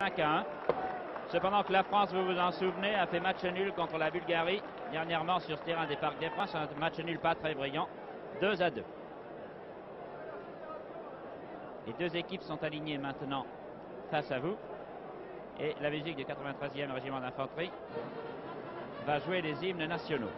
5-1. Cependant que la France, vous vous en souvenez, a fait match nul contre la Bulgarie dernièrement sur ce terrain des Parcs des Princes. Un match nul pas très brillant. 2-2. Les deux équipes sont alignées maintenant face à vous. Et la musique du 93e régiment d'infanterie va jouer les hymnes nationaux.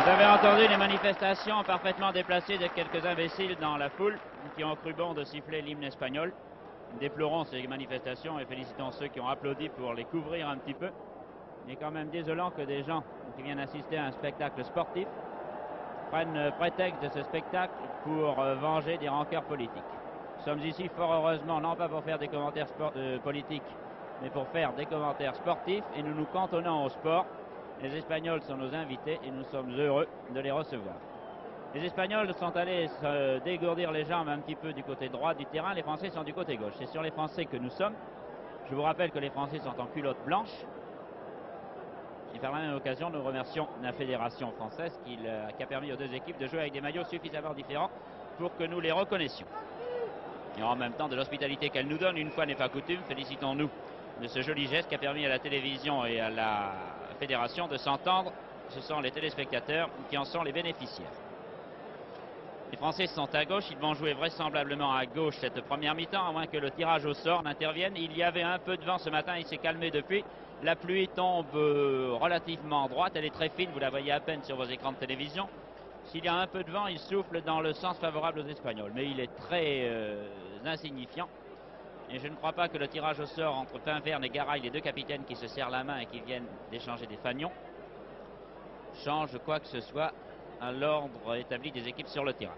Vous avez entendu les manifestations parfaitement déplacées de quelques imbéciles dans la foule qui ont cru bon de siffler l'hymne espagnol. Déplorons ces manifestations et félicitons ceux qui ont applaudi pour les couvrir un petit peu. Il est quand même désolant que des gens qui viennent assister à un spectacle sportif prennent prétexte de ce spectacle pour venger des rancœurs politiques. Nous sommes ici fort heureusement non pas pour faire des commentaires politiques, mais pour faire des commentaires sportifs et nous nous cantonnons au sport. Les Espagnols sont nos invités et nous sommes heureux de les recevoir. Les Espagnols sont allés se dégourdir les jambes un petit peu du côté droit du terrain. Les Français sont du côté gauche. C'est sur les Français que nous sommes. Je vous rappelle que les Français sont en culotte blanche. Et par la même occasion, nous remercions la Fédération française qui a permis aux deux équipes de jouer avec des maillots suffisamment différents pour que nous les reconnaissions. Et en même temps, de l'hospitalité qu'elle nous donne, une fois n'est pas coutume, félicitons-nous de ce joli geste qui a permis à la télévision et à la Fédération de s'entendre. Ce sont les téléspectateurs qui en sont les bénéficiaires. Les Français sont à gauche, ils vont jouer vraisemblablement à gauche cette première mi-temps, à moins que le tirage au sort n'intervienne. Il y avait un peu de vent ce matin, il s'est calmé depuis. La pluie tombe relativement droite, elle est très fine, vous la voyez à peine sur vos écrans de télévision. S'il y a un peu de vent, il souffle dans le sens favorable aux Espagnols, mais il est très insignifiant. Et je ne crois pas que le tirage au sort entre Pinverne et Garay, les deux capitaines qui se serrent la main et qui viennent d'échanger des fanions, change quoi que ce soit à l'ordre établi des équipes sur le terrain.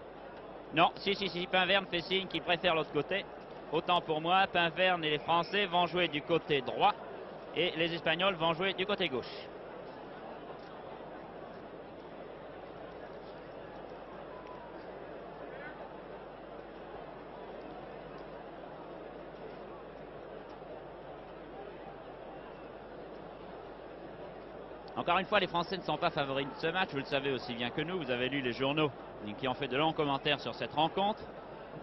Non, si, Pinverne fait signe qu'il préfère l'autre côté. Autant pour moi, Pinverne et les Français vont jouer du côté droit et les Espagnols vont jouer du côté gauche. Encore une fois, les Français ne sont pas favoris de ce match, vous le savez aussi bien que nous. Vous avez lu les journaux qui ont fait de longs commentaires sur cette rencontre.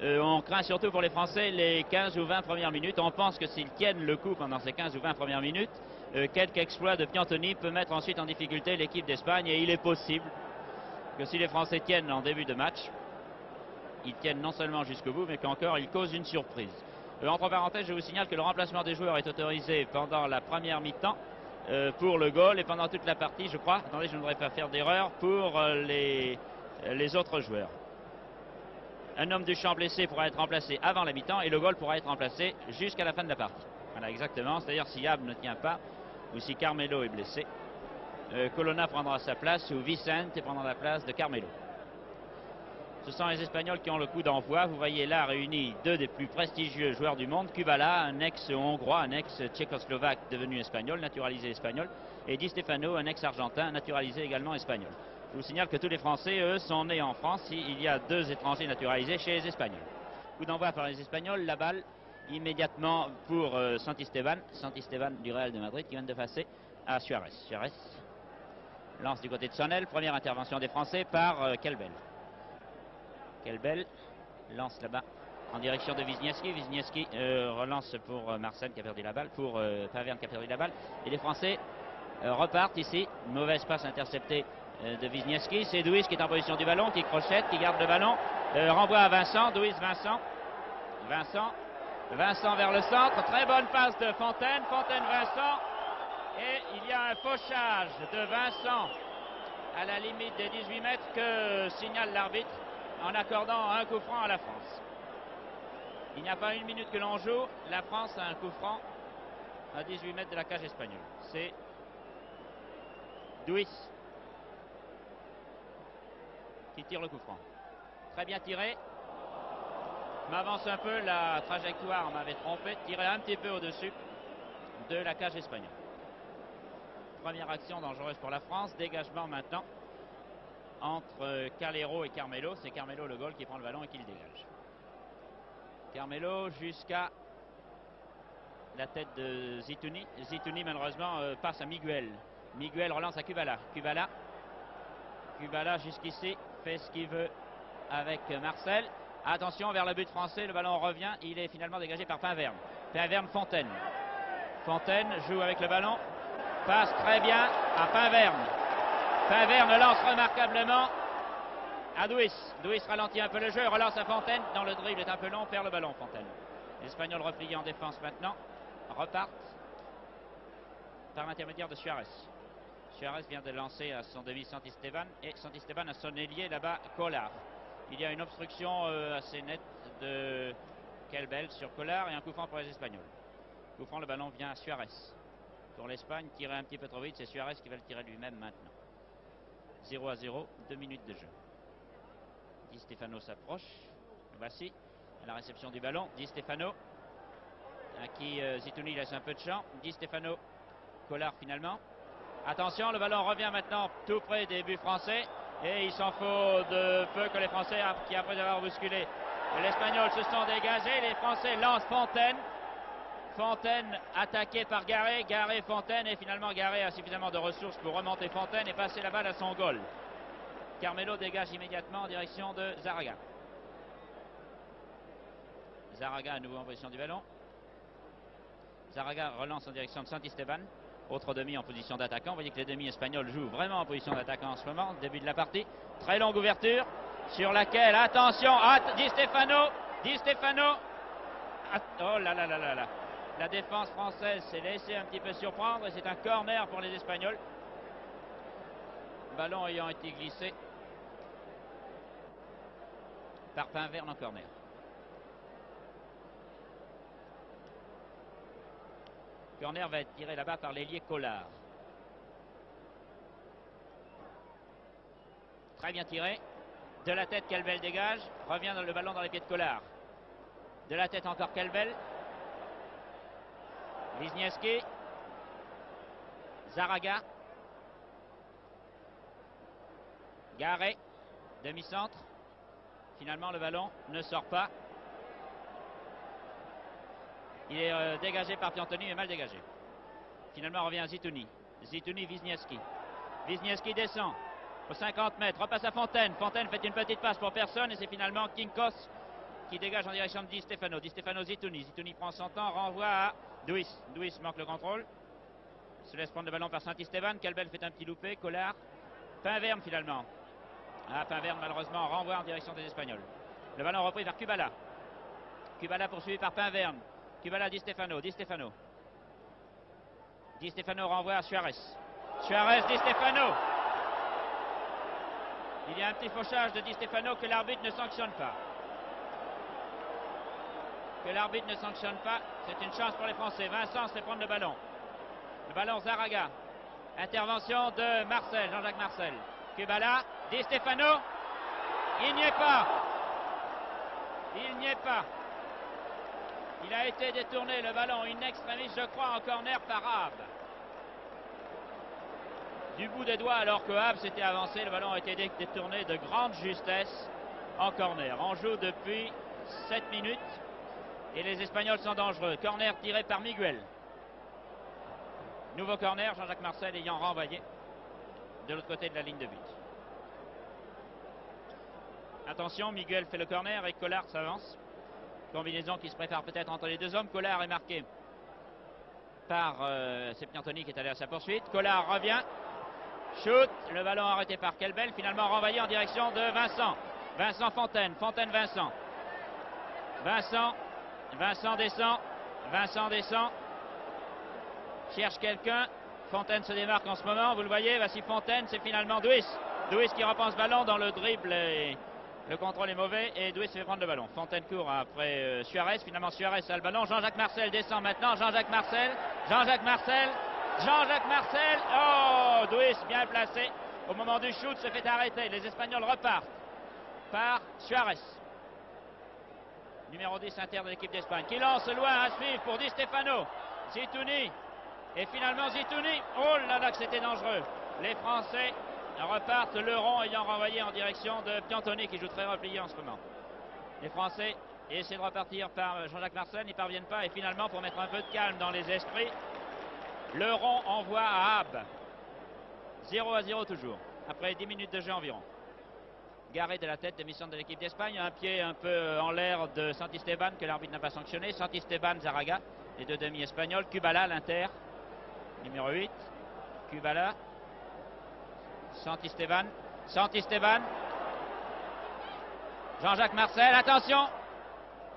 On craint surtout pour les Français les 15 ou 20 premières minutes. On pense que s'ils tiennent le coup pendant ces 15 ou 20 premières minutes, quelque exploit de Piantoni peut mettre ensuite en difficulté l'équipe d'Espagne. Et il est possible que si les Français tiennent en début de match, ils tiennent non seulement jusqu'au bout, mais qu'encore ils causent une surprise. Entre parenthèses, je vous signale que le remplacement des joueurs est autorisé pendant la première mi-temps pour le goal et pendant toute la partie, je crois. Attendez, je ne voudrais pas faire d'erreur pour les autres joueurs. Un homme du champ blessé pourra être remplacé avant la mi-temps et le goal pourra être remplacé jusqu'à la fin de la partie. Voilà, exactement. C'est-à-dire si Yab ne tient pas ou si Carmelo est blessé, Colonna prendra sa place ou Vicente prendra la place de Carmelo. Ce sont les Espagnols qui ont le coup d'envoi. Vous voyez là réunis deux des plus prestigieux joueurs du monde. Kubala, un ex-hongrois, un ex-tchécoslovaque devenu espagnol, naturalisé espagnol. Et Di Stefano, un ex-argentin, naturalisé également espagnol. Je vous signale que tous les Français, eux, sont nés en France. Il y a 2 étrangers naturalisés chez les Espagnols. Coup d'envoi par les Espagnols. La balle immédiatement pour Santisteban. Santisteban du Real de Madrid qui vient de passer à Suarez. Suarez lance du côté de Sonnel. Première intervention des Français par Kelbel. Kelbel lance là-bas en direction de Wisniewski. Wisniewski relance pour Marcel qui a perdu la balle, pour Paverne qui a perdu la balle. Et les Français repartent ici. Une mauvaise passe interceptée de Wisniewski. C'est Douis qui est en position du ballon, qui crochette, qui garde le ballon. Renvoie à Vincent. Douis, Vincent. Vincent vers le centre. Très bonne passe de Fontaine. Fontaine, Vincent. Et il y a un fauchage de Vincent à la limite des 18 mètres que signale l'arbitre en accordant un coup franc à la France. Il n'y a pas une minute que l'on joue. La France a un coup franc à 18 mètres de la cage espagnole. C'est Douis qui tire le coup franc. Très bien tiré. M'avance un peu, la trajectoire m'avait trompé. Tiré un petit peu au-dessus de la cage espagnole. Première action dangereuse pour la France. Dégagement maintenant entre Calero et Carmelo. C'est Carmelo le goal qui prend le ballon et qui le dégage. Carmelo jusqu'à la tête de Zitouni. Zitouni malheureusement passe à Miguel. Miguel relance à Kubala. Kubala jusqu'ici fait ce qu'il veut avec Marcel. Attention vers le but français, le ballon revient. Il est finalement dégagé par Paverne. Paverne, Fontaine. Fontaine joue avec le ballon. Passe très bien à Paverne. Paverne lance remarquablement à Douis. Douis ralentit un peu le jeu, relance à Fontaine. Dans le dribble est un peu long, perd le ballon Fontaine. Les Espagnols repliés en défense maintenant. Repartent par l'intermédiaire de Suarez. Suarez vient de lancer à son demi Santisteban et Santisteban a son ailier là-bas, Collard. Il y a une obstruction assez nette de Kelbel sur Collard et un coup franc pour les Espagnols. Coup franc, le ballon vient à Suarez. Pour l'Espagne, tiré un petit peu trop vite, c'est Suarez qui va le tirer lui-même maintenant. 0-0, 2 minutes de jeu. Di Stefano s'approche. Voici à la réception du ballon. Di Stefano à qui Zitouni laisse un peu de champ. Di Stefano, Collard finalement. Attention, le ballon revient maintenant tout près des buts français. Et il s'en faut de peu que les Français, qui après avoir bousculé l'Espagnol, se sont dégagés. Les Français lancent Fontaine. Fontaine attaqué par Garé. Garé, Fontaine. Et finalement, Garé a suffisamment de ressources pour remonter Fontaine et passer la balle à son goal. Carmelo dégage immédiatement en direction de Zaraga. Zaraga à nouveau en position du ballon. Zaraga relance en direction de Santisteban. Autre demi en position d'attaquant. Vous voyez que les demi espagnols jouent vraiment en position d'attaquant en ce moment. Début de la partie. Très longue ouverture sur laquelle, attention, Di Stefano. Di Stefano. Oh là là là là là. La défense française s'est laissée un petit peu surprendre et c'est un corner pour les Espagnols. Ballon ayant été glissé par Paverne en corner. Corner va être tiré là-bas par l'ailier Collard. Très bien tiré. De la tête, Kelbel dégage. Revient le ballon dans les pieds de Collard. De la tête encore Kelbel. Wisniewski. Zaraga. Garé. Demi-centre. Finalement, le ballon ne sort pas. Il est dégagé par Piantoni, mais mal dégagé. Finalement, revient Zitouni. Zitouni, Wisniewski. Wisniewski descend aux 50 mètres, repasse à Fontaine. Fontaine fait une petite passe pour personne et c'est finalement Kinkos qui dégage en direction de Di Stefano. Di Stefano Zitouni. Zitouni prend son temps, renvoie à Duis. Duis manque le contrôle. Se laisse prendre le ballon par Santisteban. Kelbel fait un petit loupé. Collard. Pinverne finalement. Ah, Pinverne malheureusement renvoie en direction des Espagnols. Le ballon repris vers Kubala. Kubala poursuivi par Pinverne. Kubala Di Stefano. Di Stefano. Di Stefano renvoie à Suarez. Suarez Di Stefano. Il y a un petit fauchage de Di Stefano que l'arbitre ne sanctionne pas. Que l'arbitre ne sanctionne pas. C'est une chance pour les Français. Vincent se fait prendre le ballon. Le ballon Zaraga. Intervention de Marcel, Jean-Jacques Marcel. Kubala, Di Stefano. Il n'y est pas. Il n'y est pas. Il a été détourné le ballon in extremis, je crois, en corner par Ab. Du bout des doigts alors que Ab s'était avancé, le ballon a été détourné de grande justesse en corner. On joue depuis 7 minutes et les Espagnols sont dangereux. Corner tiré par Miguel. Nouveau corner, Jean-Jacques Marcel ayant renvoyé de l'autre côté de la ligne de but. Attention, Miguel fait le corner et Collard s'avance. Combinaison qui se prépare peut-être entre les deux hommes. Collard est marqué par c'est Piantoni qui est allé à sa poursuite. Collard revient. Shoot. Le ballon arrêté par Kelbel. Finalement renvoyé en direction de Vincent. Vincent Fontaine. Fontaine Vincent. Vincent descend. Vincent descend. Cherche quelqu'un. Fontaine se démarque en ce moment. Vous le voyez. Voici Fontaine. C'est finalement Duis. Duis qui reprend ce ballon dans le dribble. Et le contrôle est mauvais et Duis fait prendre le ballon. Fontaine court après Suarez. Finalement Suarez a le ballon. Jean-Jacques Marcel descend maintenant. Jean-Jacques Marcel. Jean-Jacques Marcel. Jean-Jacques Marcel. Oh, Duis bien placé. Au moment du shoot se fait arrêter. Les Espagnols repartent par Suarez. Numéro 10 interne de l'équipe d'Espagne. Qui lance loin à suivre pour Di Stefano. Zitouni. Et finalement Zitouni. Oh là là que c'était dangereux. Les Français repartent, le rond ayant renvoyé en direction de Piantoni qui joue très replié en ce moment. Les Français essaient de repartir par Jean-Jacques Marcel, n'y parviennent pas et finalement pour mettre un peu de calme dans les esprits, le rond envoie à Ab. 0-0 toujours, après 10 minutes de jeu environ. Garé de la tête de mission de l'équipe d'Espagne, un pied un peu en l'air de Santisteban que l'arbitre n'a pas sanctionné. Santisteban, Zaraga, les deux demi espagnols. Kubala, l'Inter, numéro 8. Kubala. Santisteban. Jean-Jacques Marcel, attention.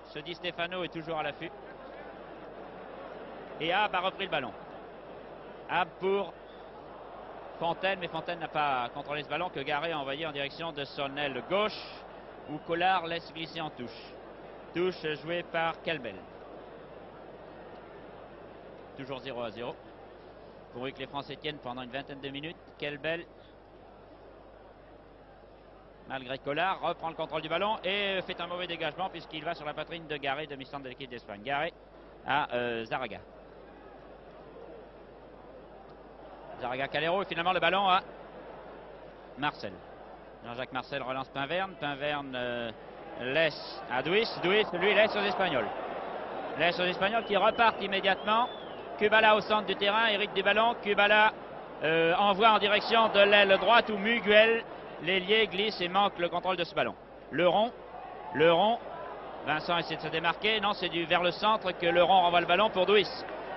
Ce Di Stefano est toujours à l'affût. Et Ab a repris le ballon. Ab pour Fontaine, mais Fontaine n'a pas contrôlé ce ballon que Garé a envoyé en direction de son aile gauche, où Collard laisse glisser en touche. Touche jouée par Kelbel. Toujours 0-0. Pourvu que les Français tiennent pendant une vingtaine de minutes. Kelbel, malgré Collard, reprend le contrôle du ballon et fait un mauvais dégagement puisqu'il va sur la poitrine de Garé, demi-centre de l'équipe d'Espagne. Garé à Zaraga. Zaraga Calero et finalement le ballon à Marcel. Jean-Jacques Marcel relance Pinverne. Pinverne laisse à Duis. Duis, lui, laisse aux Espagnols. Laisse aux Espagnols qui repartent immédiatement. Kubala au centre du terrain, hérite du ballon. Kubala envoie en direction de l'aile droite où Miguel, l'ailier, glisse et manque le contrôle de ce ballon. Le rond. Vincent essaie de se démarquer. Non, c'est vers le centre que le rond renvoie le ballon pour Duis.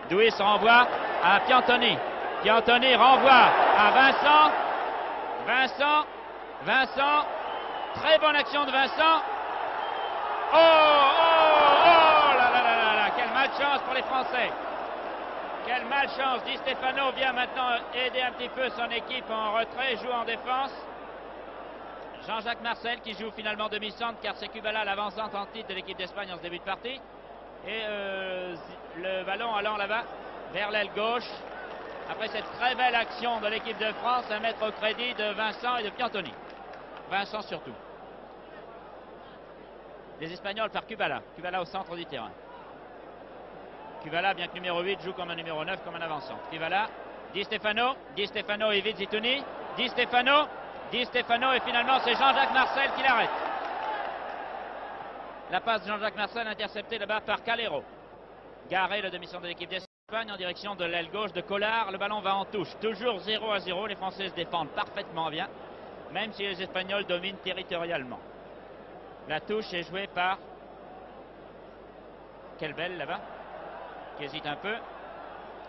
Duis renvoie à Piantoni. Piantoni renvoie à Vincent. Très bonne action de Vincent. Oh là, quelle malchance pour les Français. Quelle malchance. Di Stefano vient maintenant aider un petit peu son équipe en retrait, joue en défense. Jean-Jacques Marcel qui joue finalement demi-centre car c'est Kubala l'avancante en titre de l'équipe d'Espagne en ce début de partie. Et le ballon allant là-bas vers l'aile gauche. Après cette très belle action de l'équipe de France, à mettre au crédit de Vincent et de Piantoni. Vincent surtout. Les Espagnols par Kubala. Kubala au centre du terrain. Kubala, bien que numéro 8, joue comme un numéro 9, comme un avançant. Kubala, Di Stefano évite Zitouni. Di Stefano et finalement c'est Jean-Jacques Marcel qui l'arrête. La passe de Jean-Jacques Marcel interceptée là-bas par Calero. Garé, le demi-centre de l'équipe d'Espagne en direction de l'aile gauche de Collard. Le ballon va en touche. Toujours 0-0. Les Français se défendent parfaitement bien, même si les Espagnols dominent territorialement. La touche est jouée par Kelbel là-bas, qui hésite un peu.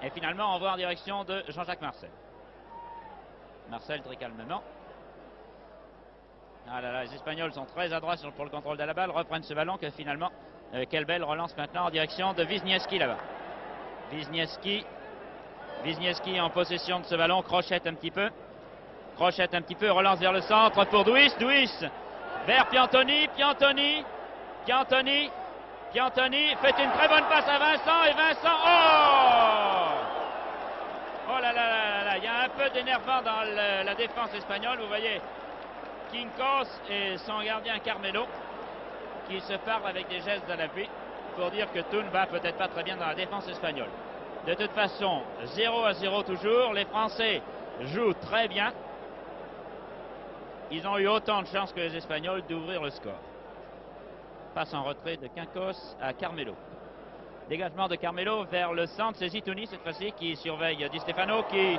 Et finalement, on voit en direction de Jean-Jacques Marcel. Marcel très calmement. Ah là là, les Espagnols sont très adroits pour le contrôle de la balle, reprennent ce ballon que finalement Kelbel relance maintenant en direction de Wisniewski là-bas. Wisniewski en possession de ce ballon, crochette un petit peu, relance vers le centre pour Duis vers Piantoni fait une très bonne passe à Vincent et Vincent, oh là là là là, il y a un peu d'énervant dans la défense espagnole, vous voyez Quincos et son gardien Carmelo qui se parlent avec des gestes à l'appui pour dire que tout ne va peut-être pas très bien dans la défense espagnole. De toute façon, 0-0 toujours, les Français jouent très bien. Ils ont eu autant de chances que les Espagnols d'ouvrir le score. Passe en retrait de Quincos à Carmelo. Dégagement de Carmelo vers le centre, c'est Zitouni cette fois-ci qui surveille Di Stefano qui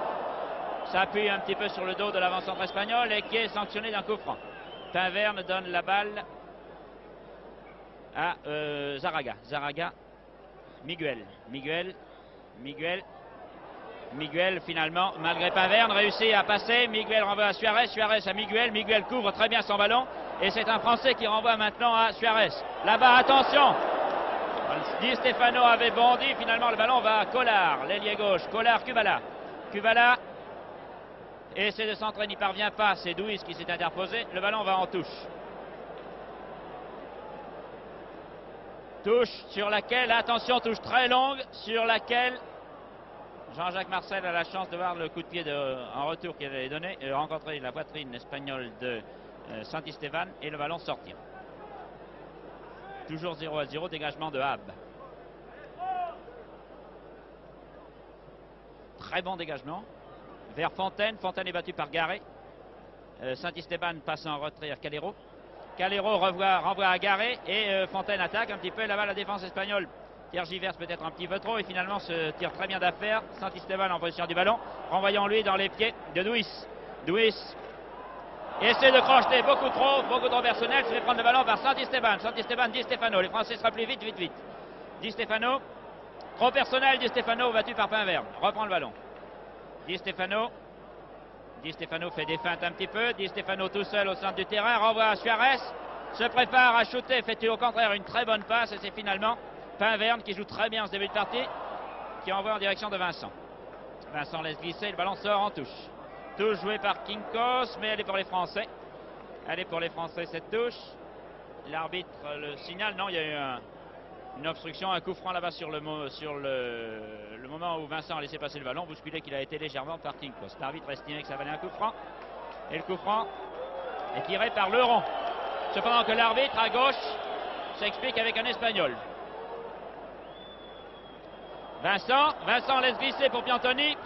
s'appuie un petit peu sur le dos de l'avant-centre espagnol et qui est sanctionné d'un coup franc. Pinverne donne la balle à Zaraga. Miguel finalement, malgré Pinverne, réussit à passer. Miguel renvoie à Suarez à Miguel. Miguel couvre très bien son ballon. Et c'est un Français qui renvoie maintenant à Suarez. Là-bas, attention! Di Stefano avait bondi. Finalement, le ballon va à Collard, l'ailier gauche. Collard, Kubala essaie de centrer, n'y parvient pas. C'est Duis qui s'est interposé. Le ballon va en touche. Touche sur laquelle, attention, touche très longue, sur laquelle Jean-Jacques Marcel a la chance de voir le coup de pied en retour qu'il avait donné, rencontrer la poitrine espagnole de Santisteban et le ballon sortir. Toujours 0-0, dégagement de Hab. Très bon dégagement. Vers Fontaine, Fontaine est battu par Garé. Santisteban passe en retrait à Calero. Calero renvoie à Garé et Fontaine attaque un petit peu là-bas la défense espagnole. Tergiverse peut-être un petit peu trop et finalement se tire très bien d'affaire. Santisteban en position du ballon, renvoyant lui dans les pieds de Duis. Duis essaie de crocheter beaucoup trop personnel, se fait prendre le ballon par Santisteban. Di Stefano, les Français se rappellent vite. Di Stefano, trop personnel, Di Stefano battu par Pinverne, reprend le ballon. Di Stefano fait des feintes un petit peu. Di Stefano tout seul au centre du terrain, renvoie à Suarez, se prépare à shooter, fait au contraire une très bonne passe et c'est finalement Pinverne qui joue très bien en ce début de partie, qui envoie en direction de Vincent. Vincent laisse glisser, le ballon sort en touche. Touche jouée par Quincos, mais elle est pour les Français. Cette touche. L'arbitre le signale, non, il y a eu une obstruction, un coup franc là-bas sur le moment où Vincent a laissé passer le ballon, bousculé qu'il a été légèrement par Quincos. L'arbitre estimait que ça valait un coup franc. Et le coup franc est tiré par Leuron. Cependant que l'arbitre à gauche s'explique avec un Espagnol. Vincent laisse glisser pour Piantoni,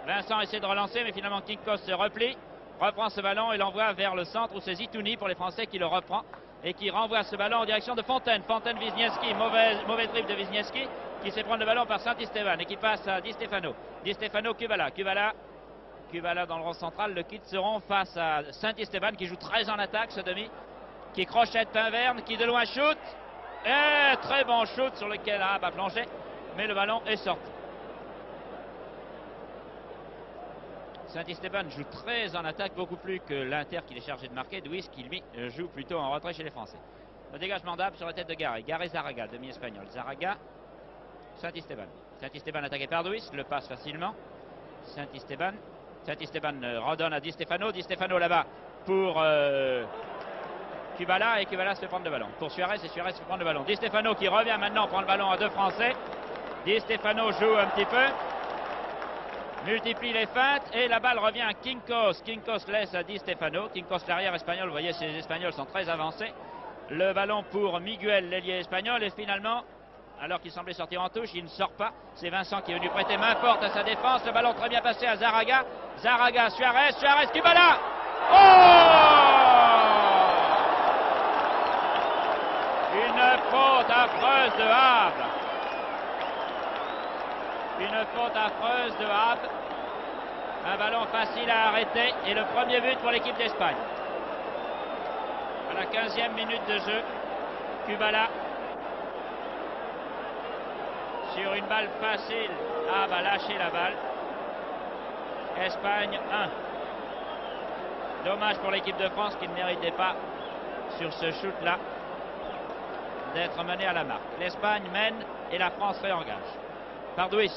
Vincent essaie de relancer mais finalement Quincos se replie, reprend ce ballon et l'envoie vers le centre où c'est Zitouni pour les Français qui le reprend et qui renvoie ce ballon en direction de Fontaine. Wisniewski, mauvais dribble de Wisniewski qui sait prendre le ballon par Santisteban et qui passe à Di Stefano, Kubala dans le rond central, le quitte seront face à Santisteban qui joue très en attaque ce demi, qui crochette Pinverne, qui de loin shoot. Et très bon shoot sur lequel Hab a plongé, mais le ballon est sorti. Santisteban joue très en attaque, beaucoup plus que l'Inter qu'il est chargé de marquer. Duis qui lui joue plutôt en retrait chez les Français. Le dégagement d'Hab sur la tête de Garé Zaraga, demi-espagnol. Zaraga, Santisteban attaqué par Duis, le passe facilement. Santisteban redonne à Di Stefano là-bas pour Kubala et Kubala se fait prendre le ballon. Pour Suarez et Suarez se fait prendre le ballon. Di Stefano qui revient maintenant prendre le ballon à deux Français. Di Stefano joue un petit peu, multiplie les feintes et la balle revient à Quincos. Quincos laisse à Di Stefano. Quincos l'arrière espagnol, vous voyez ces Espagnols sont très avancés. Le ballon pour Miguel, l'ailier espagnol et finalement, alors qu'il semblait sortir en touche, il ne sort pas. C'est Vincent qui est venu prêter main forte à sa défense. Le ballon très bien passé à Zaraga. Suarez, Kubala. Une faute affreuse de Hab. Un ballon facile à arrêter et le premier but pour l'équipe d'Espagne. À la 15e minute de jeu, Kubala sur une balle facile. Ah, va lâcher la balle. Espagne 1. Dommage pour l'équipe de France qui ne méritait pas sur ce shoot-là d'être menée à la marque. L'Espagne mène et la France réengage. Par Duis.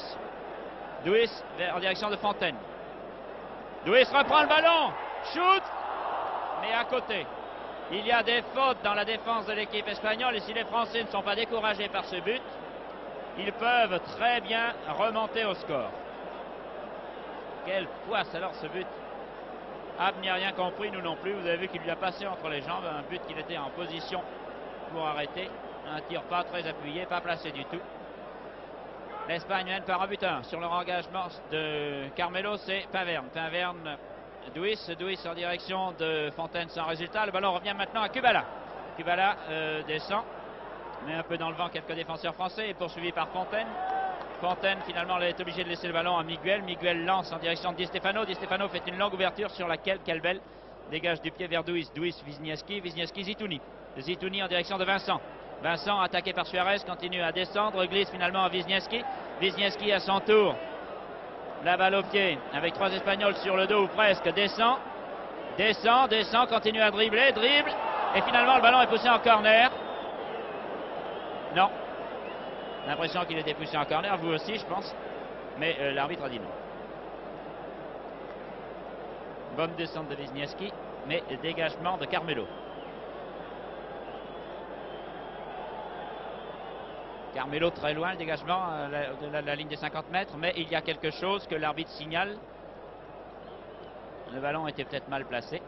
Duis en direction de Fontaine. Duis reprend le ballon. Shoot. Mais à côté. Il y a des fautes dans la défense de l'équipe espagnole et si les Français ne sont pas découragés par ce but, ils peuvent très bien remonter au score. Quelle poisse alors ce but. Ab n'y a rien compris, nous non plus. Vous avez vu qu'il lui a passé entre les jambes. Un but qu'il était en position pour arrêter. Un tir pas très appuyé, pas placé du tout. L'Espagne mène par un but 1 sur leur engagement de Carmelo, c'est Paverne. Paverne, Duis en direction de Fontaine sans résultat. Le ballon revient maintenant à Kubala. Kubala descend, met un peu dans le vent quelques défenseurs français et poursuivi par Fontaine. Fontaine finalement est obligé de laisser le ballon à Miguel. Miguel lance en direction de Di Stefano. Di Stefano fait une longue ouverture sur laquelle Kelbel dégage du pied vers Duis. Duis, Wisniewski, Zitouni. Zitouni en direction de Vincent. Vincent attaqué par Suarez continue à descendre, glisse finalement à Wisniewski. Wisniewski à son tour. La balle au pied avec 3 Espagnols sur le dos ou presque. Descend, continue à dribbler, dribble. Et finalement le ballon est poussé en corner. Non. L'impression qu'il était poussé en corner, vous aussi je pense. Mais l'arbitre a dit non. Bonne descente de Wisniewski, mais dégagement de Carmelo. Carmelo très loin, le dégagement de la ligne des 50 mètres, mais il y a quelque chose que l'arbitre signale. Le ballon était peut-être mal placé.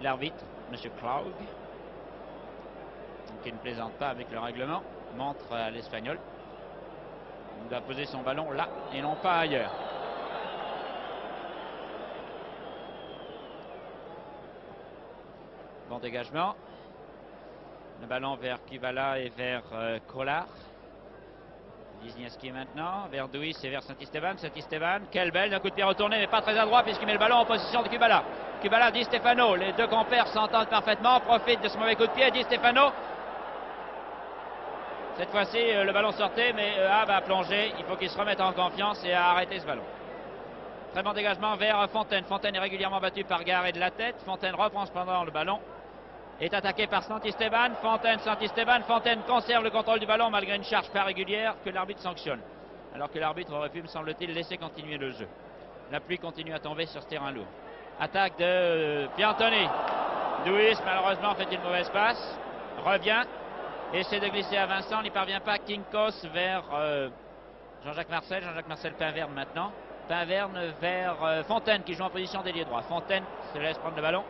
L'arbitre, M. Klaug, qui ne plaisante pas avec le règlement, montre à l'Espagnol. Il doit poser son ballon là et non pas ailleurs. Bon dégagement. Le ballon vers Kubala et vers Kolar. Wisniewski maintenant, vers Duis et vers Saint-Esteban. Saint-Esteban, Kelbel, d'un coup de pied retourné, mais pas très adroit puisqu'il met le ballon en position de Kubala. Kubala, Di Stefano, les deux compères s'entendent parfaitement, profitent de ce mauvais coup de pied. Di Stefano. Cette fois-ci, le ballon sortait, mais A va plonger. Il faut qu'il se remette en confiance et à arrêter ce ballon. Très bon dégagement vers Fontaine. Fontaine est régulièrement battu par Garé de la tête. Fontaine reprend cependant le ballon. Est attaqué par Saint-Esteban. Fontaine conserve le contrôle du ballon malgré une charge pas régulière que l'arbitre sanctionne. Alors que l'arbitre aurait pu, me semble-t-il, laisser continuer le jeu. La pluie continue à tomber sur ce terrain lourd. Attaque de Piantoni. Duis, malheureusement, fait une mauvaise passe. Revient. Essaie de glisser à Vincent. N'y parvient pas. Kinkos vers Jean-Jacques Marcel. Jean-Jacques Marcel, Paverne maintenant. Paverne vers Fontaine qui joue en position d'ailier droit. Fontaine se laisse prendre le ballon.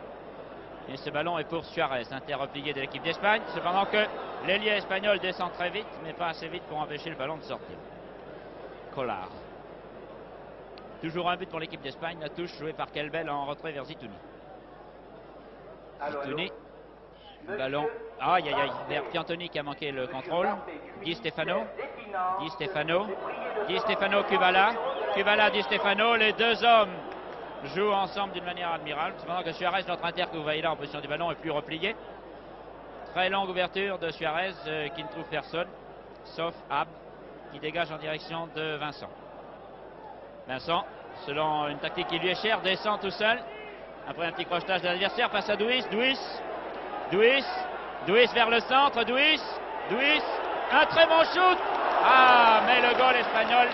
Et ce ballon est pour Suarez, interreplié de l'équipe d'Espagne. Cependant que l'ailier espagnol descend très vite, mais pas assez vite pour empêcher le ballon de sortir. Kolar. Toujours un but pour l'équipe d'Espagne. La touche jouée par Kelbel en retrait vers Zitouni. Zitouni. Le ballon. Aïe aïe aïe. Vers Piantoni qui a manqué le contrôle. Di Stefano. Kubala. Di Stefano. Les deux hommes jouent ensemble d'une manière admirable. Cependant que Suarez, notre inter que vous voyez là en position du ballon, est plus replié. Très longue ouverture de Suarez qui ne trouve personne, sauf Ab, qui dégage en direction de Vincent. Vincent, selon une tactique qui lui est chère, descend tout seul. Après un petit crochetage de l'adversaire, passe à Duis. Duis vers le centre. Duis. Un très bon shoot. Ah, mais le goal espagnol.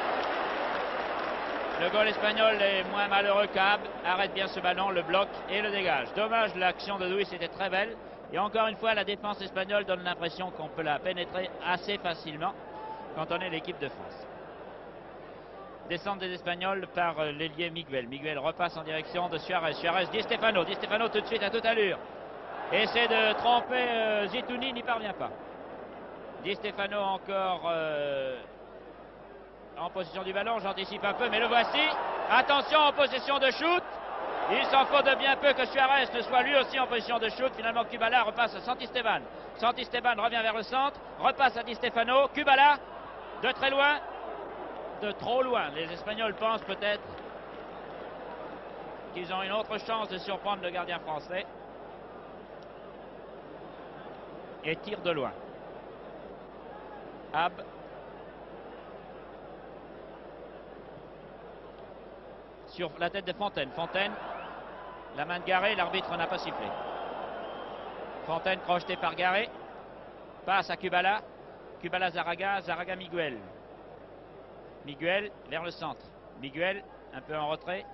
Le goal espagnol est moins malheureux qu'Ab. Arrête bien ce ballon, le bloque et le dégage. Dommage, l'action de Duis était très belle. Et encore une fois, la défense espagnole donne l'impression qu'on peut la pénétrer assez facilement quand on est l'équipe de France. Descente des Espagnols par l'ailier Miguel. Miguel repasse en direction de Suarez. Di Stefano tout de suite à toute allure. Essaie de tromper Zitouni, n'y parvient pas. Di Stefano encore en position du ballon, j'anticipe un peu, mais le voici. Attention en possession de shoot. Il s'en faut de bien peu que Suarez ne soit lui aussi en position de shoot. Finalement, Kubala repasse à Saint-Esteban. Saint-Esteban revient vers le centre, repasse à Di Stefano. Kubala, de très loin, de trop loin. Les Espagnols pensent peut-être qu'ils ont une autre chance de surprendre le gardien français. Et tire de loin. Ab. Sur la tête de Fontaine. Fontaine, la main de Garé, l'arbitre n'a pas sifflé. Fontaine crocheté par Garé. Passe à Kubala. Kubala Zaraga. Zaraga Miguel. Miguel vers le centre. Miguel un peu en retrait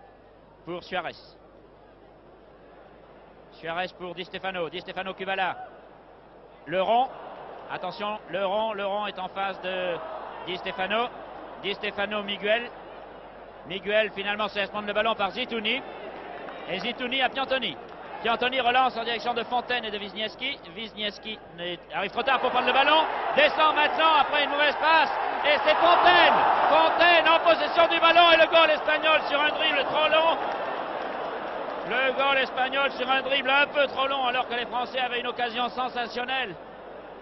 pour Suarez. Suarez pour Di Stefano. Di Stefano Kubala. Leron. Attention, Leron est en face de Di Stefano. Di Stefano Miguel. Miguel finalement se laisse prendre le ballon par Zitouni. Et Zitouni à Piantoni. Piantoni relance en direction de Fontaine et de Wisniewski. Wisniewski arrive trop tard pour prendre le ballon. Descend maintenant après une mauvaise passe. Et c'est Fontaine. Fontaine en possession du ballon et le goal espagnol sur un dribble trop long. Le goal espagnol sur un dribble un peu trop long alors que les Français avaient une occasion sensationnelle.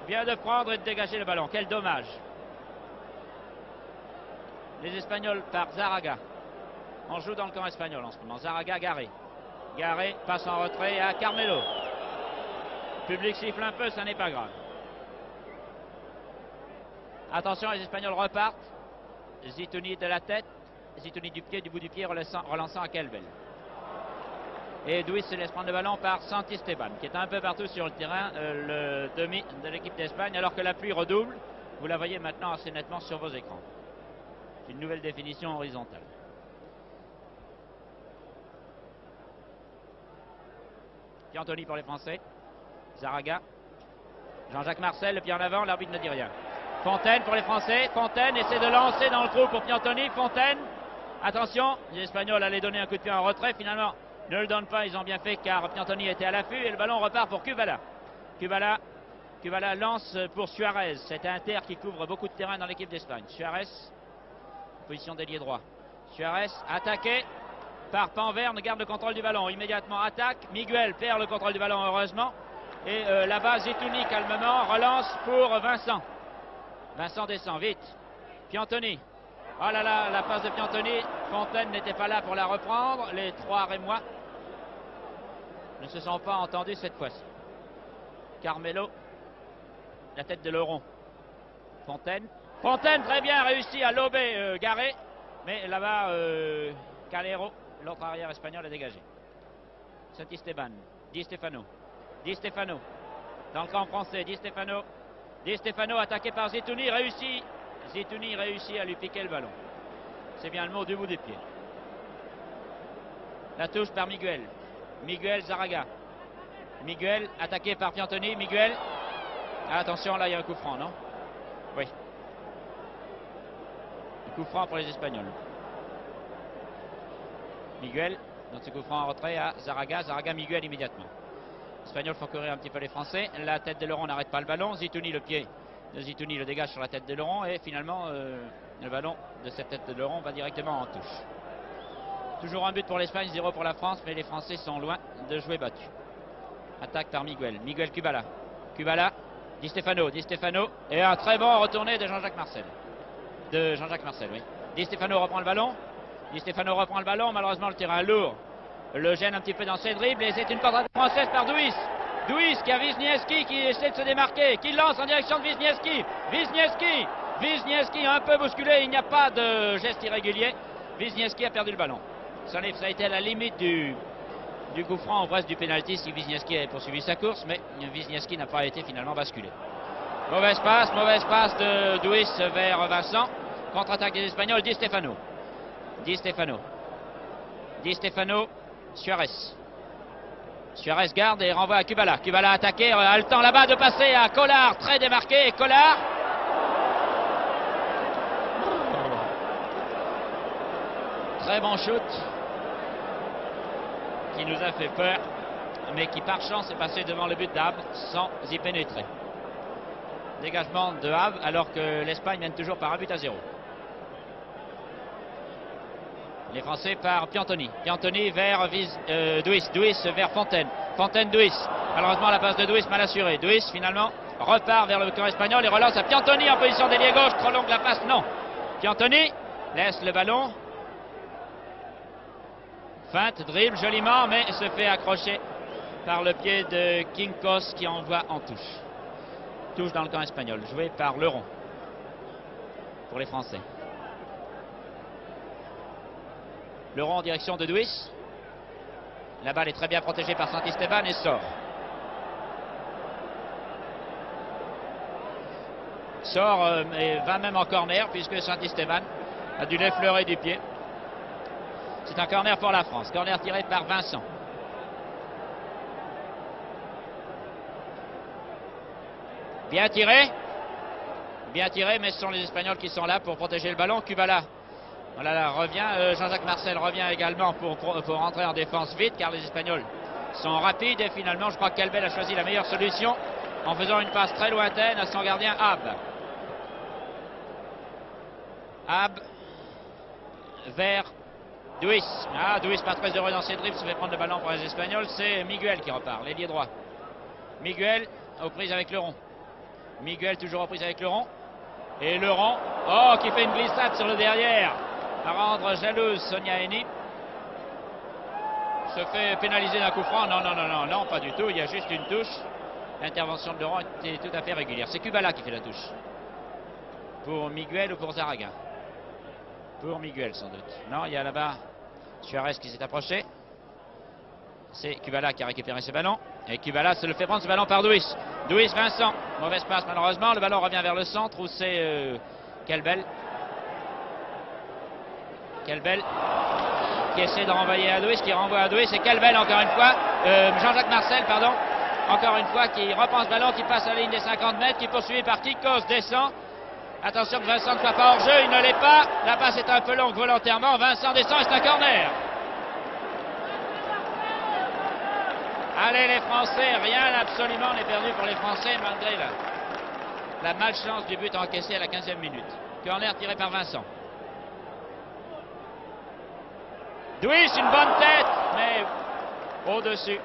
Vient de prendre et de dégager le ballon. Quel dommage. Les Espagnols par Zaraga. On joue dans le camp espagnol en ce moment. Zaraga, Garé. Garé passe en retrait à Carmelo. Le public siffle un peu, ça n'est pas grave. Attention, les Espagnols repartent. Zitouni de la tête. Zitouni du pied, du bout du pied, relançant à Kelbel. Et Duis se laisse prendre le ballon par Santisteban, qui est un peu partout sur le terrain, le demi de l'équipe d'Espagne, alors que la pluie redouble. Vous la voyez maintenant assez nettement sur vos écrans. Une nouvelle définition horizontale. Piantoni pour les Français. Zaraga. Jean-Jacques Marcel, le pied en avant, l'arbitre ne dit rien. Fontaine pour les Français. Fontaine essaie de lancer dans le trou pour Piantoni. Fontaine. Attention, les Espagnols allaient donner un coup de pied en retrait. Finalement, ne le donnent pas. Ils ont bien fait car Piantoni était à l'affût et le ballon repart pour Kubala. Kubala lance pour Suarez. C'est Inter qui couvre beaucoup de terrain dans l'équipe d'Espagne. Suarez, position d'ailier droit. Suarez attaqué par Panverne, garde le contrôle du ballon. Immédiatement attaque. Miguel perd le contrôle du ballon heureusement. Et là-bas, Zitouni calmement relance pour Vincent. Vincent descend vite. Piantoni. Oh là là, la passe de Piantoni. Fontaine n'était pas là pour la reprendre. Les trois Rémois ne se sont pas entendus cette fois-ci. Carmelo. La tête de Leron. Fontaine. Fontaine très bien réussi à lober Garé. Mais là-bas, Calero, l'autre arrière espagnol, a dégagé. Santisteban. Di Stefano. Di Stefano. Dans le camp français, Di Stefano. Di Stefano attaqué par Zitouni, réussi. Zitouni réussit à lui piquer le ballon. C'est bien le mot du bout des pieds. La touche par Miguel. Miguel Zaraga. Miguel attaqué par Piantoni. Miguel. Attention, là il y a un coup franc, non? Oui. Un coup franc pour les Espagnols. Miguel, dans ce coup franc en retrait à Zaraga. Zaraga, Miguel immédiatement. Les Espagnols font courir un petit peu les Français. La tête de Leron n'arrête pas le ballon. Zitouni, le pied de Zitouni le dégage sur la tête de Leron. Et finalement, le ballon de cette tête de Leron va directement en touche. Toujours un but pour l'Espagne, 0 pour la France. Mais les Français sont loin de jouer battus. Attaque par Miguel. Miguel Kubala. Kubala. Di Stefano. Di Stefano. Et un très bon retourné de Jean-Jacques Marcel. Oui. Di Stefano reprend le ballon. Di Stefano reprend le ballon. Malheureusement, le terrain lourd le gêne un petit peu dans ses dribbles. Et c'est une patate française par Duis. Duis qui a Wisniewski qui essaie de se démarquer. Qui lance en direction de Wisniewski. Wisniewski un peu bousculé. Il n'y a pas de geste irrégulier. Wisniewski a perdu le ballon. Ça a été à la limite du coup franc, presque du pénalty si Wisniewski avait poursuivi sa course. Mais Wisniewski n'a pas été finalement basculé. Mauvaise passe de Duis vers Vincent. Contre-attaque des Espagnols. Di Stefano. Suarez garde et renvoie à Kubala. Kubala attaqué, a le temps là-bas de passer à Collard, très démarqué. Et Collard. Très bon shoot qui nous a fait peur, mais qui par chance est passé devant le but d'Havre sans y pénétrer. Dégagement de Havre alors que l'Espagne mène toujours par 1-0. Les Français par Piantoni. Piantoni vers Duis. Duis vers Fontaine. Fontaine Duis. Malheureusement la passe de Duis mal assurée. Duis finalement repart vers le camp espagnol et relance à Piantoni en position d'ailier gauche. Trop longue la passe, non. Piantoni laisse le ballon. Feinte, dribble joliment, mais se fait accrocher par le pied de Quincos qui envoie en touche. Touche dans le camp espagnol, joué par Leron. pour les Français. Le rond en direction de Duis. La balle est très bien protégée par Santisteban et sort. Sort et va même en corner puisque Santisteban a dû l'effleurer du pied. C'est un corner pour la France. Corner tiré par Vincent. Bien tiré, mais ce sont les Espagnols qui sont là pour protéger le ballon. Kubala, voilà, là, revient. Jean-Jacques Marcel revient également pour rentrer en défense vite, car les Espagnols sont rapides. Et finalement, je crois que Kelbel a choisi la meilleure solution en faisant une passe très lointaine à son gardien Ab vers Duis. Duis pas très heureux dans ses dribbles, se fait prendre le ballon pour les Espagnols. C'est Miguel qui repart, l'ailier droit. Miguel aux prises avec le rond. Miguel toujours aux prises avec le rond. Et le rond, qui fait une glissade sur le derrière. À rendre jalouse Sonia Henny. Se fait pénaliser d'un coup franc. Non, pas du tout. Il y a juste une touche. L'intervention de Laurent était tout à fait régulière. C'est Kubala qui fait la touche. Pour Miguel ou pour Zaraga? Pour Miguel sans doute. Non, il y a là-bas Suarez qui s'est approché. C'est Kubala qui a récupéré ce ballon. Et Kubala se le fait prendre ce ballon par Duis. Duis, Vincent. Mauvaise passe malheureusement. Le ballon revient vers le centre où c'est Kelbel. Kelbel qui essaie de renvoyer à Duis, qui renvoie à Duis. Et Kelbel encore une fois. Jean-Jacques Marcel, pardon. Encore une fois qui reprend ce ballon, qui passe à la ligne des 50 mètres, qui est poursuivi par Kikos, descend. Attention que Vincent ne soit pas hors jeu, il ne l'est pas. La passe est un peu longue volontairement. Vincent descend et c'est un corner. Allez les Français, rien absolument n'est perdu pour les Français malgré la malchance du but encaissé à la 15e minute. Corner tiré par Vincent. Duis, une bonne tête, mais au-dessus.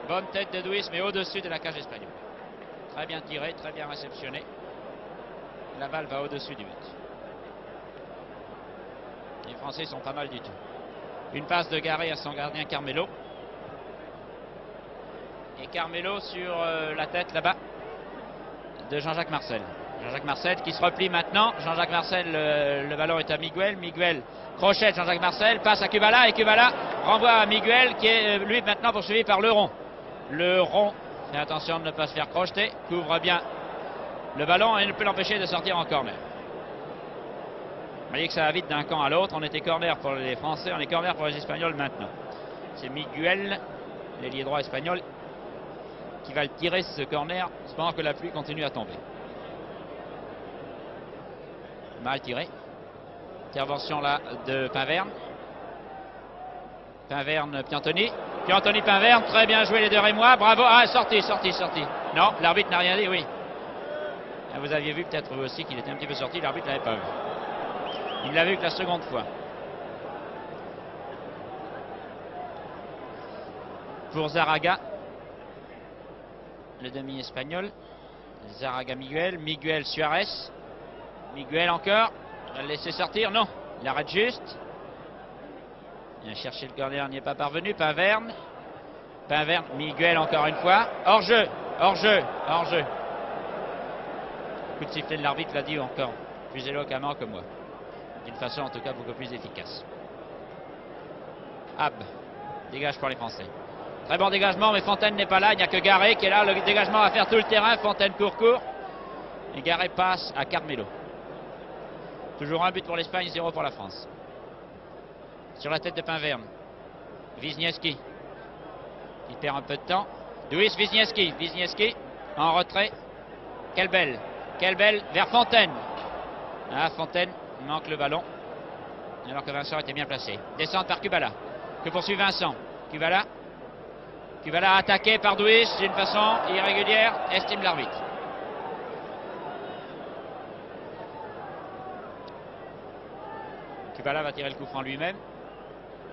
Bonne tête de Duis, mais au-dessus de la cage espagnole. Très bien tiré, très bien réceptionné. La balle va au-dessus du but. Les Français sont pas mal du tout. Une passe de Garé à son gardien Carmelo. Et Carmelo sur la tête là-bas de Jean-Jacques Marcel. Jean-Jacques Marcel qui se replie maintenant. Jean-Jacques Marcel, le ballon est à Miguel. Miguel crochette Jean-Jacques Marcel, passe à Kubala et Kubala renvoie à Miguel qui est lui maintenant poursuivi par Leron. Leron fait attention de ne pas se faire crocheter, couvre bien le ballon et ne peut l'empêcher de sortir en corner. Vous voyez que ça va vite d'un camp à l'autre. On était corner pour les Français, on est corner pour les Espagnols maintenant. C'est Miguel, l'ailier droit espagnol, qui va le tirer ce corner pendant que la pluie continue à tomber. Mal tiré. Intervention là de Pinverne. Pinverne, Piantoni. Piantoni, Pinverne, très bien joué les deux Rémois. Bravo. Sorti. Non, l'arbitre n'a rien dit, oui. Vous aviez vu peut-être vous aussi qu'il était un petit peu sorti, l'arbitre ne l'avait pas vu. Il l'a vu que la seconde fois. Pour Zaraga, le demi espagnol. Zaraga, Miguel, Suarez. Miguel encore. Il va le laisser sortir, non. Il arrête juste. Il a cherché le corner, n'y est pas parvenu. Pinverne, Miguel encore une fois. Hors jeu. Coup de sifflet de l'arbitre l'a dit encore plus éloquemment que moi. D'une façon en tout cas beaucoup plus efficace. Dégage pour les Français. Très bon dégagement, mais Fontaine n'est pas là. Il n'y a que Garé qui est là. Le dégagement va faire tout le terrain. Fontaine court. Et Garé passe à Carmelo. Toujours un but pour l'Espagne, 0 pour la France. Sur la tête de Pinverne. Wisniewski. Il perd un peu de temps. Duis, Wisniewski. En retrait. Kelbel vers Fontaine. Fontaine manque le ballon. Alors que Vincent était bien placé. Descente par Kubala. Que poursuit Vincent. Kubala attaqué par Duis d'une façon irrégulière, estime l'arbitre. Kubala va tirer le coup franc lui-même.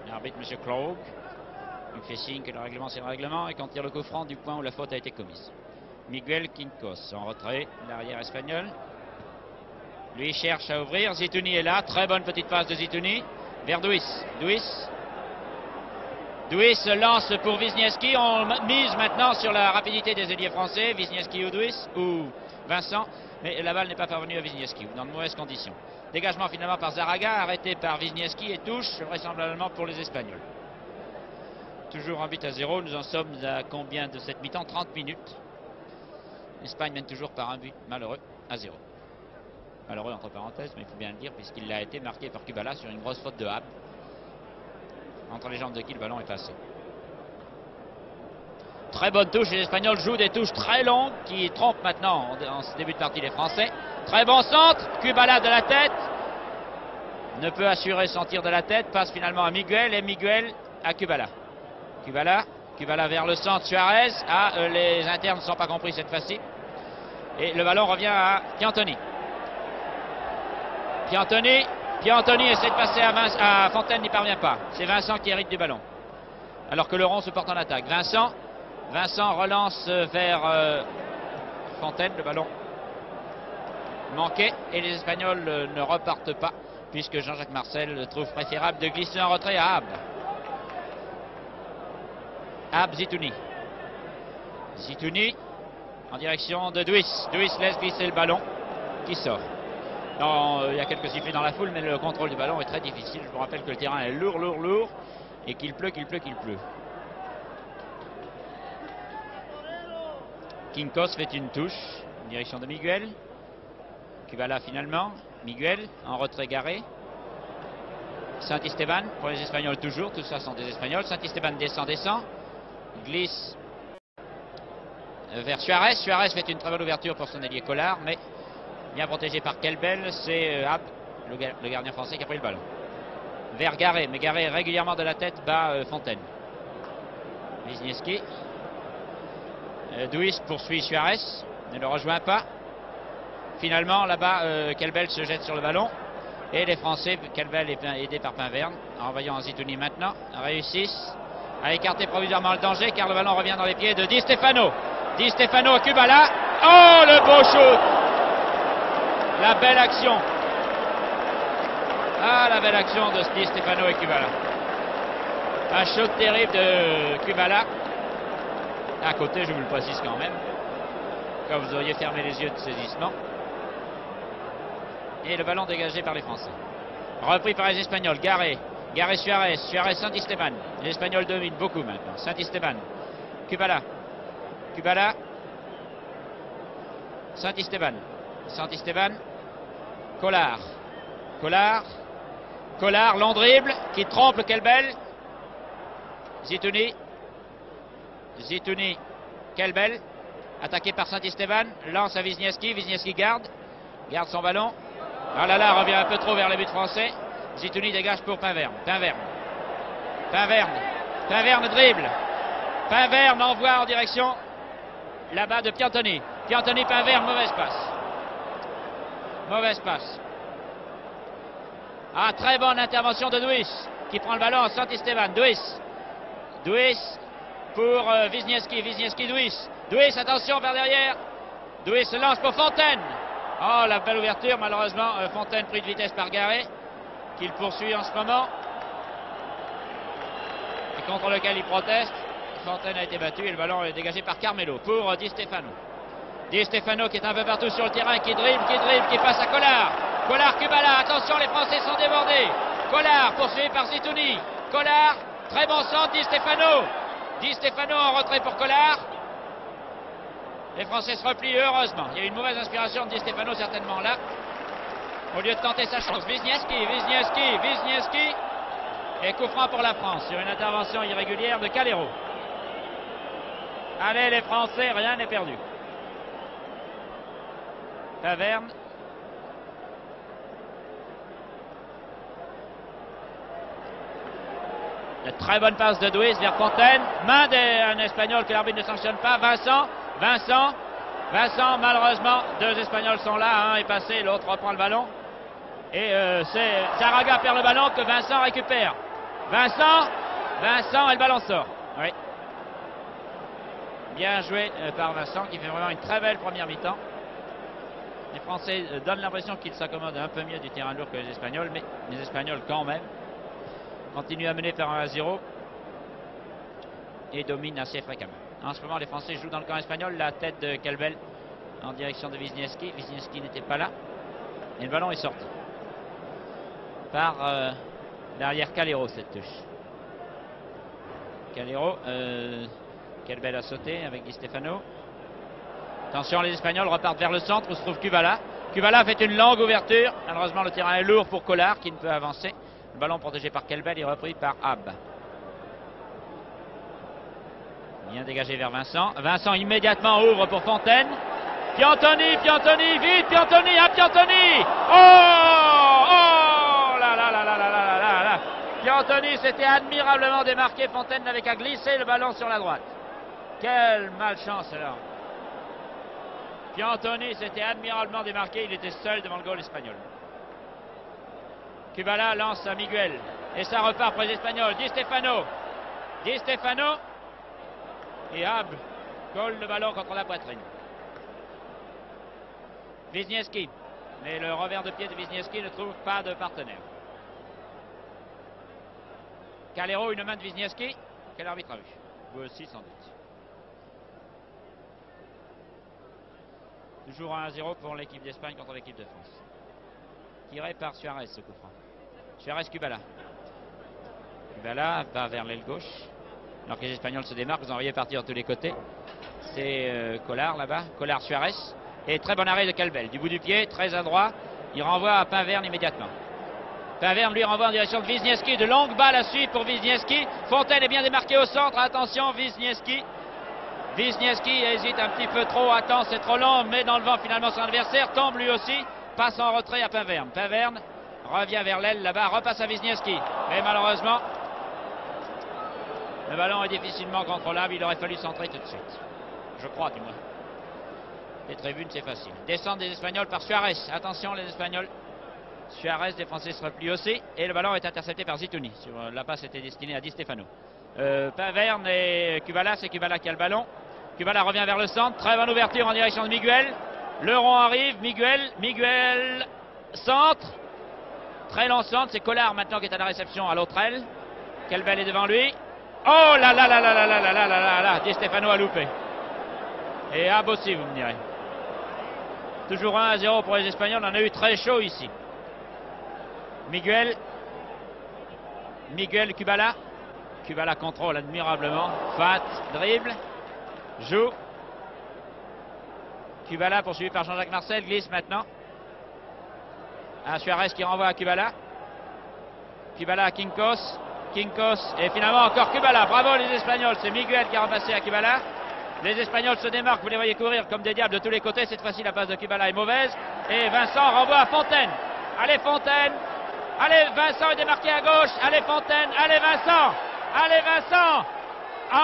L'arbitre, M. Krog, il fait signe que le règlement c'est le règlement et qu'on tire le coup franc du point où la faute a été commise. Miguel Quincos en retrait, l'arrière espagnol. Lui cherche à ouvrir. Zitouni est là. Très bonne petite passe de Zitouni vers Duis. Duis lance pour Wisniewski. On mise maintenant sur la rapidité des ailiers français. Wisniewski ou Duis ou Vincent. Mais la balle n'est pas parvenue à Wisniewski, dans de mauvaises conditions. Dégagement finalement par Zaraga, arrêté par Wisniewski et touche vraisemblablement pour les Espagnols. Toujours un but à 0. Nous en sommes à combien de cette mi-temps? 30 minutes. L'Espagne mène toujours par un but malheureux à 0. Malheureux entre parenthèses, mais il faut bien le dire, puisqu'il a été marqué par Kubala sur une grosse faute de Habb. Entre les jambes de qui le ballon est passé. Très bonne touche, les Espagnols jouent des touches très longues qui trompent maintenant en ce début de partie les Français. Très bon centre, Kubala de la tête. Ne peut assurer son tir de la tête, passe finalement à Miguel et Miguel à Kubala. Kubala vers le centre, Suarez. Les internes ne sont pas compris cette fois-ci. Et le ballon revient à Piantoni. Piantoni essaie de passer à Fontaine, n'y parvient pas. C'est Vincent qui hérite du ballon. Alors que Laurent se porte en attaque. Vincent relance vers Fontaine, le ballon manqué. Et les Espagnols ne repartent pas, puisque Jean-Jacques Marcel trouve préférable de glisser en retrait à Habb. Zitouni en direction de Duis. Duis laisse glisser le ballon qui sort. Non, il y a quelques sifflets dans la foule, mais le contrôle du ballon est très difficile. Je vous rappelle que le terrain est lourd et qu'il pleut. Quincos fait une touche en direction de Miguel. Kubala finalement. Miguel en retrait garé. Santisteban pour les Espagnols toujours. Tout ça sont des Espagnols. Santisteban descend. Glisse vers Suarez. Suarez fait une très bonne ouverture pour son ailier Collard, mais bien protégé par Kelbel. C'est Habb, le gardien français, qui a pris le ballon. Vers Garé, mais Garé régulièrement de la tête bat Fontaine. Wisniewski. Duis poursuit Suarez, ne le rejoint pas. Finalement, là-bas, Kelbel se jette sur le ballon. Et les Français, Kelbel est aidé par Pinverne, en envoyant Zitouni maintenant, réussissent à écarter provisoirement le danger, car le ballon revient dans les pieds de Di Stefano. Di Stefano à Kubala. Oh, le beau shoot! La belle action. La belle action de Di Stefano et Kubala. Un shoot terrible de Kubala. À côté, je vous le précise quand même, quand vous auriez fermé les yeux de saisissement. Et le ballon dégagé par les Français. Repris par les Espagnols. Garé Suarez. Suarez Santisteban. Les Espagnols dominent beaucoup maintenant. Santisteban. Kubala. Santisteban. Collard. Long dribble qui trompe Kelbel. Zitouni. Kelbel. Attaqué par Santisteban. Lance à Wisniewski. Wisniewski garde son ballon. Ah là là, revient un peu trop vers les buts français. Zitouni dégage pour Pinverne. Pinverne dribble. Pinverne envoie en direction là-bas de Piantoni. Pinverne, mauvaise passe. Très bonne intervention de Duis qui prend le ballon à Santisteban. Duis pour Wisniewski. Duis, attention vers derrière. Duis se lance pour Fontaine. La belle ouverture, malheureusement Fontaine pris de vitesse par Garé, qu'il poursuit en ce moment et contre lequel il proteste. Fontaine a été battu et le ballon est dégagé par Carmelo pour Di Stefano. Di Stefano qui est un peu partout sur le terrain, qui dribble, qui passe à Collard. Kubala, attention, les Français sont débordés. Collard poursuivi par Zitouni. Collard, très bon centre, Di Stefano en retrait pour Collard. Les Français se replient heureusement. Il y a eu une mauvaise inspiration de Di Stefano certainement là. Au lieu de tenter sa chance. Wisniewski. Et coup franc pour la France sur une intervention irrégulière de Calero. Allez les Français, rien n'est perdu. Taverne. La très bonne passe de Duis vers Fontaine. Main d'un Espagnol que l'arbitre ne sanctionne pas. Vincent, malheureusement, deux Espagnols sont là, un est passé, l'autre reprend le ballon. Et c'est Zaraga perd le ballon que Vincent récupère. Vincent et le ballon sort. Oui. Bien joué par Vincent qui fait vraiment une très belle première mi-temps. Les Français donnent l'impression qu'ils s'accommodent un peu mieux du terrain lourd que les Espagnols, mais les Espagnols quand même continuent à mener par 1-0. et domine assez fréquemment. En ce moment, les Français jouent dans le camp espagnol. La tête de Kelbel en direction de Wisniewski. Wisniewski n'était pas là. Et le ballon est sorti par l'arrière Calero, cette touche. Calero, Kelbel a sauté avec Di Stefano. Attention, les Espagnols repartent vers le centre où se trouve Kubala. Kubala fait une longue ouverture. Malheureusement, le terrain est lourd pour Collard qui ne peut avancer. Le ballon protégé par Kelbel et repris par Ab. Bien dégagé vers Vincent. Vincent immédiatement ouvre pour Fontaine. Piantoni, Piantoni, vite Piantoni, à Piantoni. Oh là là là là là là là là. Piantoni s'était admirablement démarqué. Fontaine n'avait qu'à glisser le ballon sur la droite. Quelle malchance alors. Piantoni s'était admirablement démarqué. Il était seul devant le goal espagnol. Kubala lance à Miguel. Et ça repart pour les Espagnols. Di Stefano. Di Stefano. Et Ab colle le ballon contre la poitrine. Wisniewski. Mais le revers de pied de Wisniewski ne trouve pas de partenaire. Calero, une main de Wisniewski. Quel arbitre a vu? Vous aussi sans doute. Toujours 1-0 pour l'équipe d'Espagne contre l'équipe de France. Tiré par Suarez ce coup franc. Suarez-Kubala. Kubala va vers l'aile gauche. Alors que les Espagnols se démarquent, vous en voyez partir de tous les côtés. C'est Collard là-bas. Collard-Suarez. Et très bon arrêt de Kelbel. Du bout du pied, très adroit. Il renvoie à Paverne immédiatement. Paverne lui renvoie en direction de Wisniewski. De longues balles à suivre pour Wisniewski. Fontaine est bien démarqué au centre. Attention, Wisniewski. Wisniewski hésite un petit peu trop. Attend, c'est trop long. Met dans le vent finalement son adversaire. Tombe lui aussi. Passe en retrait à Paverne. Paverne revient vers l'aile là-bas. Repasse à Wisniewski. Mais malheureusement, le ballon est difficilement contrôlable. Il aurait fallu centrer tout de suite. Je crois du moins. Les tribunes, c'est facile. Descente des Espagnols par Suarez. Attention les Espagnols. Suarez, des Français se replient aussi. Et le ballon est intercepté par Zitouni. La passe était destinée à Di Stefano. Paverne et Kubala, c'est Kubala qui a le ballon. Kubala revient vers le centre. Très bonne ouverture en direction de Miguel. Le rond arrive. Miguel. Centre. Très long centre. C'est Collard maintenant qui est à la réception à l'autre aile. Kelbel est devant lui. Oh là là là là là là là là là là. Di Stefano a loupé. Et Ab aussi, vous me direz. Toujours 1-0 pour les Espagnols. On a eu très chaud ici. Miguel, Kubala. Kubala contrôle admirablement. Fat, dribble. Joue. Kubala poursuivi par Jean-Jacques Marcel. Glisse maintenant. Suarez qui renvoie à Kubala. Kubala à Quincos. Et finalement encore Kubala. Bravo les Espagnols. C'est Miguel qui a repassé à Kubala. Les Espagnols se démarquent. Vous les voyez courir comme des diables de tous les côtés. Cette fois-ci la passe de Kubala est mauvaise. Et Vincent renvoie à Fontaine. Allez Fontaine. Allez Vincent est démarqué à gauche. Allez Fontaine. Allez Vincent. Allez Vincent. Oh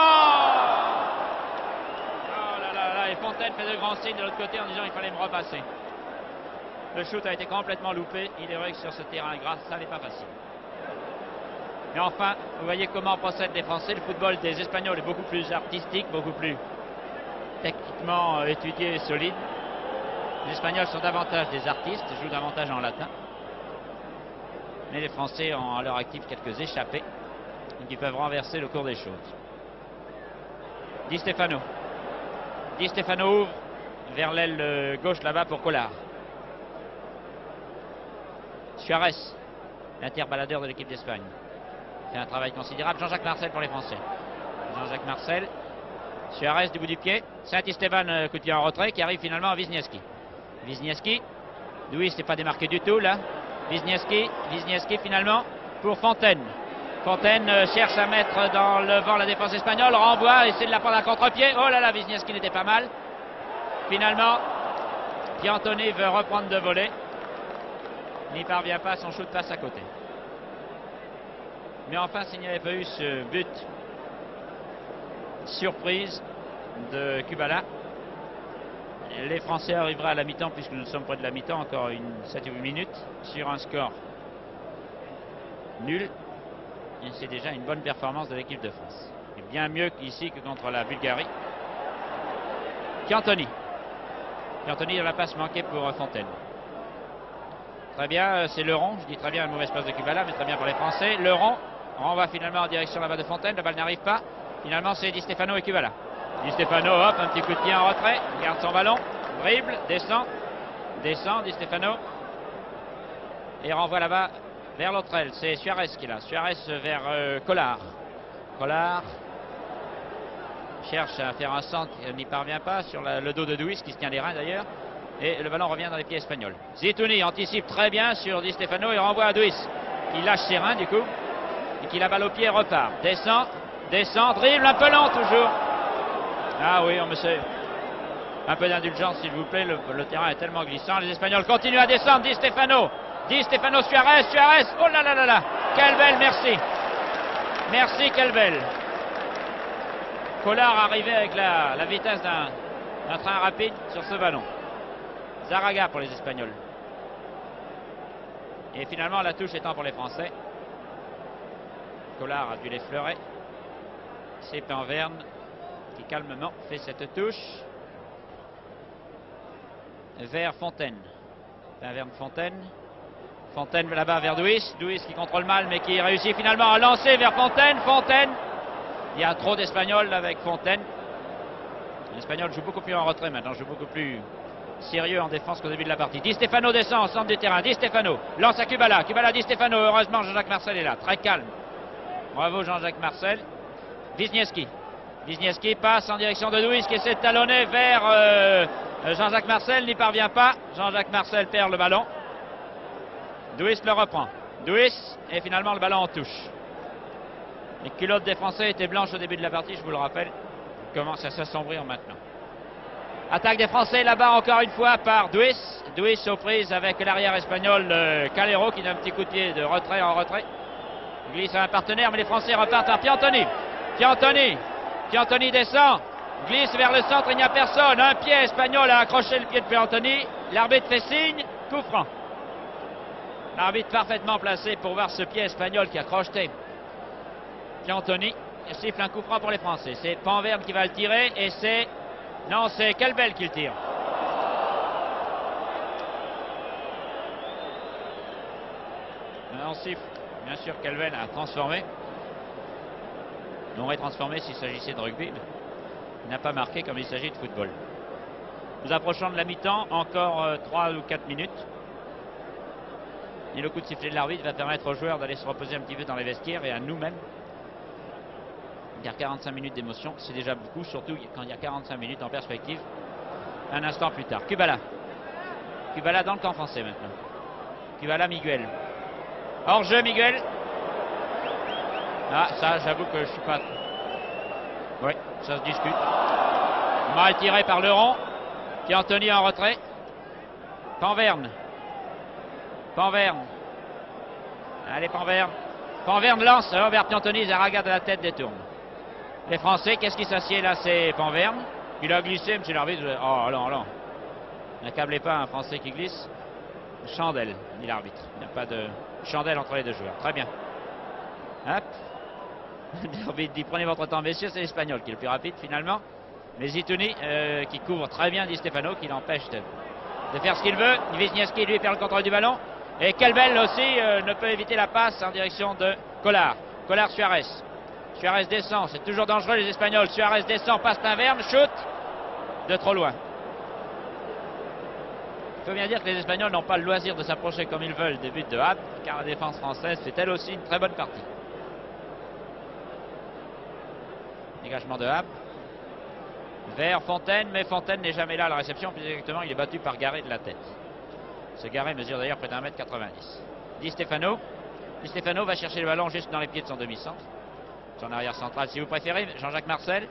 là là là. Et Fontaine fait de grands signes de l'autre côté en disant il fallait me repasser. Le shoot a été complètement loupé. Il est vrai que sur ce terrain gras, ça n'est pas facile. Mais enfin, vous voyez comment procèdent les Français. Le football des Espagnols est beaucoup plus artistique, beaucoup plus techniquement étudié et solide. Les Espagnols sont davantage des artistes, jouent davantage en latin. Mais les Français ont à leur actif quelques échappées qui peuvent renverser le cours des choses. Di Stefano ouvre vers l'aile gauche là-bas pour Collard. Suarez, l'interbaladeur de l'équipe d'Espagne. C'est un travail considérable. Jean-Jacques Marcel pour les Français. Jean-Jacques Marcel. Suarez du bout du pied. Saint-Esteban coup de pied en retrait qui arrive finalement à Wisniewski. Louis s'est pas démarqué du tout là. Wisniewski finalement pour Fontaine. Fontaine cherche à mettre dans le vent la défense espagnole. Renvoie, essaie de la prendre à contre-pied. Oh là là, Wisniewski n'était pas mal. Finalement, Piantoni veut reprendre de volée. N'y parvient pas, son shoot passe à côté. Mais enfin, s'il n'y avait pas eu ce but surprise de Kubala, les Français arriveraient à la mi-temps, puisque nous sommes près de la mi-temps, encore 7 ou 8 minutes, sur un score nul. Et c'est déjà une bonne performance de l'équipe de France. Et bien mieux ici que contre la Bulgarie. Piantoni dans la passe manquée pour Fontaine. Très bien, c'est Leron. Je dis très bien, une mauvaise passe de Kubala, mais très bien pour les Français. Leron renvoie finalement en direction là-bas de Fontaine. La balle n'arrive pas. Finalement, c'est Di Stefano et Kubala. Di Stefano, hop, un petit coup de pied en retrait, garde son ballon, dribble, descend, Di Stefano, et renvoie là-bas vers l'autre aile. C'est Suarez qui est là. Suarez vers Collard. Collard cherche à faire un centre, il n'y parvient pas sur le dos de Duis qui se tient les reins d'ailleurs. Et le ballon revient dans les pieds espagnols. Zitouni anticipe très bien sur Di Stefano et renvoie à Duis. Il lâche ses reins du coup. Et qui la balle au pied repart. Descend, dribble, un peu lent toujours. Ah oui, on me sait. Un peu d'indulgence s'il vous plaît, le terrain est tellement glissant. Les Espagnols continuent à descendre. Di Stefano, Suarez, oh là là là là. Quelle belle, merci, quelle belle. Collard arrivait avec la vitesse d'un train rapide sur ce ballon. Zaraga pour les Espagnols. Et finalement la touche étant pour les Français. Collard a dû l'effleurer. C'est Panverne qui calmement fait cette touche vers Fontaine. Fontaine là-bas vers Duis qui contrôle mal mais qui réussit finalement à lancer vers Fontaine. Il y a trop d'Espagnols avec Fontaine. L'Espagnol joue beaucoup plus en retrait maintenant, joue beaucoup plus sérieux en défense qu'au début de la partie. Di Stefano descend au centre du terrain. Di Stefano lance à Kubala. Di Stefano. Heureusement, Jean-Jacques Marcel est là. Très calme. Bravo Jean-Jacques Marcel. Wisniewski passe en direction de Duis qui essaie de talonner vers Jean-Jacques Marcel. N'y parvient pas. Jean-Jacques Marcel perd le ballon. Duis le reprend. Et finalement le ballon en touche. Les culottes des Français étaient blanches au début de la partie, je vous le rappelle. Commence à s'assombrir maintenant. Attaque des Français là-bas encore une fois par Duis aux prises avec l'arrière espagnol Calero qui donne un petit coup de pied de retrait en retrait. Il glisse à un partenaire mais les Français repartent par Piantoni. Piantoni descend, glisse vers le centre, il n'y a personne. Un pied espagnol a accroché le pied de Piantoni. L'arbitre fait signe, coup franc. L'arbitre parfaitement placé pour voir ce pied espagnol qui a crocheté Piantoni. Il siffle un coup franc pour les Français. C'est Panverne qui va le tirer et c'est... Non, c'est Kelbel qui le tire. On siffle. Bien sûr, Kelbel a transformé. On aurait transformé s'il s'agissait de rugby. Mais il n'a pas marqué comme il s'agit de football. Nous approchons de la mi-temps. Encore 3 ou 4 minutes. Et le coup de sifflet de l'arbitre va permettre aux joueurs d'aller se reposer un petit peu dans les vestiaires et à nous-mêmes. Il y a 45 minutes d'émotion, c'est déjà beaucoup, surtout quand il y a 45 minutes en perspective. Un instant plus tard. Kubala dans le camp français maintenant. Kubala, Miguel. Hors-jeu, Miguel. Ah, ça, j'avoue que je suis pas... Oui, ça se discute. Mal tiré par Leron. Piantoni en retrait. Panverne. Allez, Panverne lance vers Piantoni, Zaraga de la tête détourne. Les Français, qu'est-ce qui s'assied là? C'est Panverne. Il a glissé, monsieur l'arbitre. Oh non. N'accablez pas un Français qui glisse. Chandelle, dit l'arbitre. Il n'y a pas de chandelle entre les deux joueurs. Très bien. Hop. L'arbitre dit prenez votre temps, messieurs. C'est l'Espagnol qui est le plus rapide finalement. Mais Zitouni qui couvre très bien Di Stefano, qui l'empêche de faire ce qu'il veut. Wisniewski lui perd le contrôle du ballon. Et Kelbel aussi ne peut éviter la passe en direction de Collard. Suarez. Suarez descend, c'est toujours dangereux les Espagnols. Suarez descend, passe Panverne, shoot de trop loin. Il faut bien dire que les Espagnols n'ont pas le loisir de s'approcher comme ils veulent des buts de Happ, car la défense française fait elle aussi une très bonne partie. Dégagement de Happ vers Fontaine, mais Fontaine n'est jamais là à la réception, plus exactement il est battu par Garé de la tête. Ce Garé mesure d'ailleurs près d'1m90. Di Stefano va chercher le ballon juste dans les pieds de son demi-centre. Son arrière central si vous préférez. Jean-Jacques Marcel.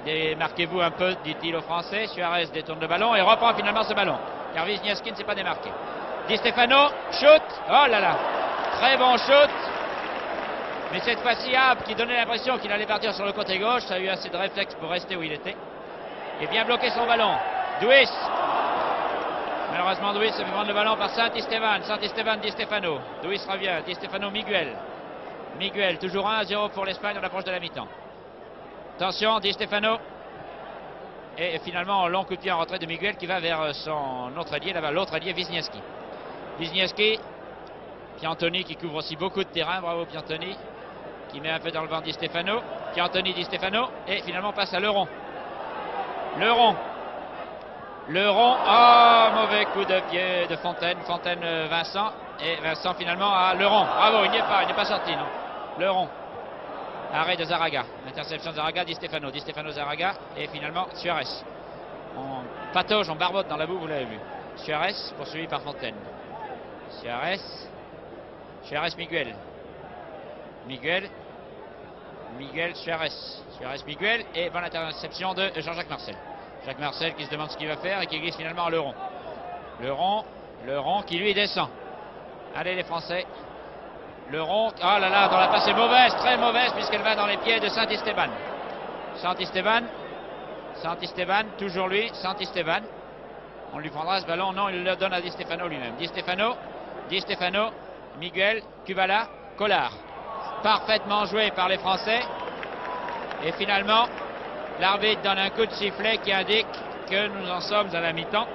Démarquez-vous un peu, dit-il aux Français. Suarez détourne le ballon et reprend finalement ce ballon. Car Wisniewski ne s'est pas démarqué. Di Stefano, shoot. Oh là là. Très bon shoot. Mais cette fois-ci, Happ, qui donnait l'impression qu'il allait partir sur le côté gauche, ça a eu assez de réflexe pour rester où il était. Et bien bloqué son ballon. Duis. Malheureusement, Duis se fait prendre le ballon par Saint-Esteban. Di Stefano. Duis revient. Di Stefano, Miguel. Toujours 1-0 pour l'Espagne à l'approche de la mi-temps. Attention, Di Stefano. Et finalement, un long coup de pied en retrait de Miguel qui va vers son autre allié, là-bas, l'autre allié, Wisniewski. Piantoni qui couvre aussi beaucoup de terrain. Bravo, Piantoni. qui met un peu dans le vent Di Stefano. Piantoni, Di Stefano. Et finalement passe à Leron. Leron. Oh, mauvais coup de pied de Fontaine. Fontaine, Vincent. Et Vincent finalement à Leron. Bravo, il n'est pas sorti, non. Leron. Arrêt de Zaraga. Interception de Zaraga, Di Stefano. Di Stefano, Zaraga. Et finalement, Suarez. On patauge, on barbote dans la boue, vous l'avez vu. Suarez, poursuivi par Fontaine. Suarez, Miguel. Miguel, Suarez. Miguel. Et bonne interception de Jean-Jacques Marcel. Jacques Marcel qui se demande ce qu'il va faire et qui glisse finalement à Leron. Leron qui lui descend. Allez les Français. Leron, oh là là, dans la passe est mauvaise, très mauvaise, puisqu'elle va dans les pieds de Santisteban. Santisteban, toujours lui, Santisteban. On lui prendra ce ballon, non, il le donne à Di Stefano lui-même. Di Stefano, Miguel, Kubala, Collard. Parfaitement joué par les Français. Et finalement, l'arbitre donne un coup de sifflet qui indique que nous en sommes à la mi-temps.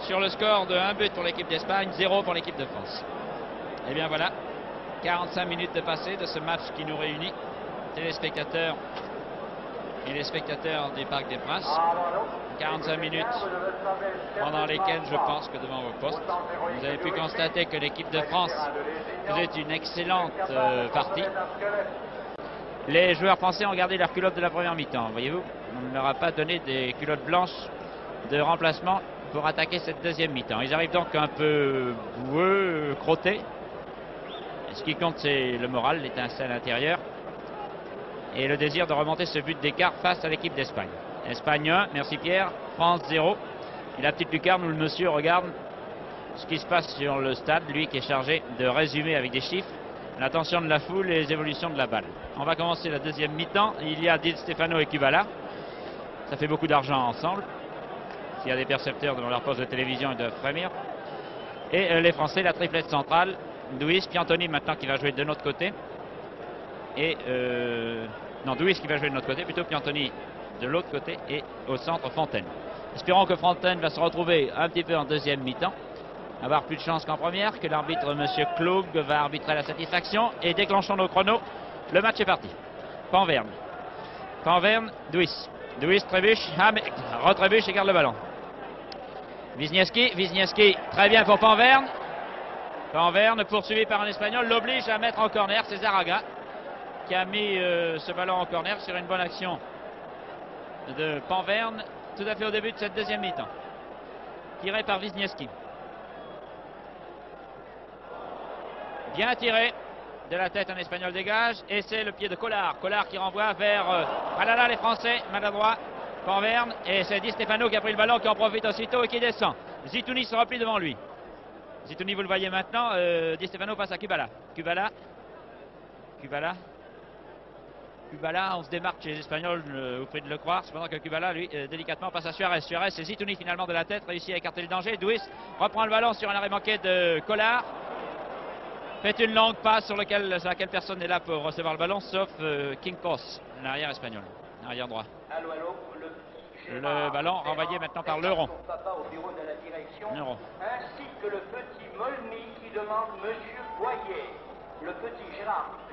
Sur le score de 1 but pour l'équipe d'Espagne, 0 pour l'équipe de France. Et bien voilà, 45 minutes de passé de ce match qui nous réunit, téléspectateurs et les spectateurs des Parcs des Princes. 45 minutes pendant lesquelles je pense que devant vos postes, vous avez pu constater que l'équipe de France faisait une excellente partie. Les joueurs français ont gardé leurs culottes de la première mi-temps, voyez-vous. On ne leur a pas donné des culottes blanches de remplacement pour attaquer cette deuxième mi-temps. Ils arrivent donc un peu boueux, crottés. Ce qui compte, c'est le moral, l'étincelle intérieure et le désir de remonter ce but d'écart face à l'équipe d'Espagne. Espagne 1, merci Pierre, France 0. Et la petite lucarne où le monsieur regarde ce qui se passe sur le stade, lui qui est chargé de résumer avec des chiffres l'attention de la foule et les évolutions de la balle. On va commencer la deuxième mi-temps. Il y a Di Stefano et Kubala. Ça fait beaucoup d'argent ensemble. S'il y a des percepteurs devant leur poste de télévision, ils doivent frémir. Et les Français, la triplette centrale. Duis, Piantoni maintenant qui va jouer de notre côté. Et non, Duis qui va jouer de notre côté, plutôt Piantoni de l'autre côté et au centre Fontaine. Espérons que Fontaine va se retrouver un petit peu en deuxième mi-temps, avoir plus de chance qu'en première, que l'arbitre M. Klug va arbitrer la satisfaction et déclenchons nos chronos. Le match est parti. Panverne, Duis, trébuche, retrébuche et garde le ballon. Wisniewski, très bien pour Panverne. Panverne poursuivi par un Espagnol, l'oblige à mettre en corner, c'est Zaraga qui a mis ce ballon en corner sur une bonne action de Panverne, tout à fait au début de cette deuxième mi-temps. Tiré par Wisniewski. Bien tiré, de la tête un Espagnol dégage, et c'est le pied de Collard. Collard qui renvoie vers, ah là là les Français, maladroit, Panverne, et c'est Di Stefano qui a pris le ballon, qui en profite aussitôt et qui descend. Zitouni se replie devant lui. Zitouni, vous le voyez maintenant, Di Stefano passe à Kubala. Kubala, on se démarque chez les Espagnols, vous pouvez le croire, cependant que Kubala, lui, délicatement passe à Suarez. Suarez, c'est Zitouni finalement de la tête, réussit à écarter le danger. Duis reprend le ballon sur un arrêt manqué de Collard. Fait une longue passe sur laquelle personne n'est là pour recevoir le ballon, sauf Quincos, l'arrière espagnol, arrière droit. Le ballon renvoyé maintenant par Leron. Ainsi que le petit Molny qui demande Monsieur Boyer. Le petit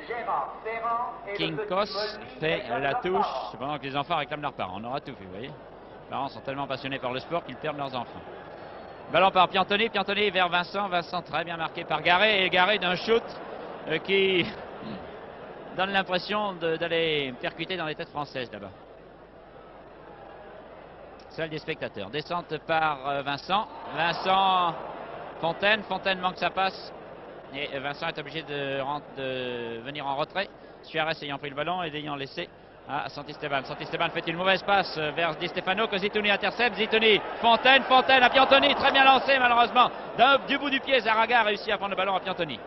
Gérard Ferrand et Quincos fait la touche, cependant que les enfants réclament leurs parents. On aura tout vu, vous voyez. Les parents sont tellement passionnés par le sport qu'ils perdent leurs enfants. Ballon par Piantoni vers Vincent. Vincent très bien marqué par Garé. Et Garé d'un shoot qui donne l'impression d'aller percuter dans les têtes françaises là-bas. Celle des spectateurs. Descente par Vincent. Fontaine manque sa passe. Et Vincent est obligé de venir en retrait. Suarez ayant pris le ballon et ayant laissé à Santisteban. Santisteban fait une mauvaise passe vers Di Stefano que Zitouni intercepte. Zitouni, Fontaine à Piantoni. Très bien lancé malheureusement. Du bout du pied, Zaraga a réussi à prendre le ballon à Piantoni.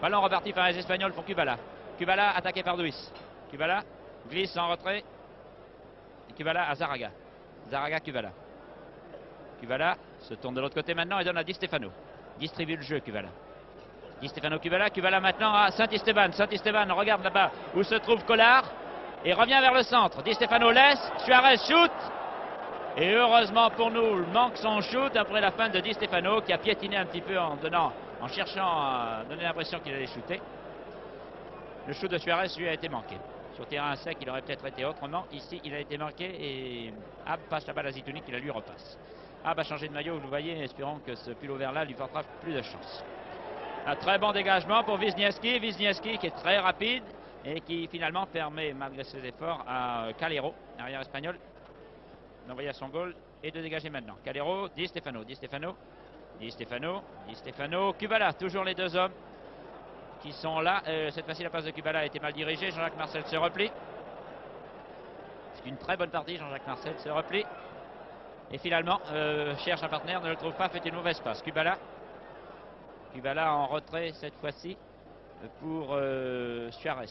Ballon reparti par les Espagnols pour Kubala. Kubala attaqué par Duis. Kubala glisse en retrait. Et Kubala à Zaraga. Kubala. Kubala se tourne de l'autre côté maintenant et donne à Di Stefano. Distribue le jeu Kubala. Di Stefano Kubala maintenant à Santisteban. Santisteban regarde là-bas où se trouve Collard et revient vers le centre. Di Stefano laisse, Suarez shoot. Et heureusement pour nous, il manque son shoot après la fin de Di Stefano qui a piétiné un petit peu en cherchant à donner l'impression qu'il allait shooter. Le shoot de Suarez, lui, a été manqué. Sur terrain sec, il aurait peut-être été autrement. Ici, il a été marqué et Ab passe la balle à Zitouni qui la lui repasse. Ab a changé de maillot, vous le voyez, espérons que ce pull vert là lui portera plus de chance. Un très bon dégagement pour Wisniewski. Wisniewski qui est très rapide et qui finalement permet, malgré ses efforts, à Calero, arrière espagnol, d'envoyer à son goal et de dégager maintenant. Calero, Di Stefano, Di Stefano, Di Stefano, Di Stefano, Kubala, toujours les deux hommes qui sont là. Cette fois-ci, la passe de Kubala a été mal dirigée. Jean-Jacques Marcel se replie. C'est une très bonne partie. Jean-Jacques Marcel se replie. Et finalement, cherche un partenaire, ne le trouve pas, fait une mauvaise passe. Kubala. Kubala en retrait cette fois-ci pour Suarez.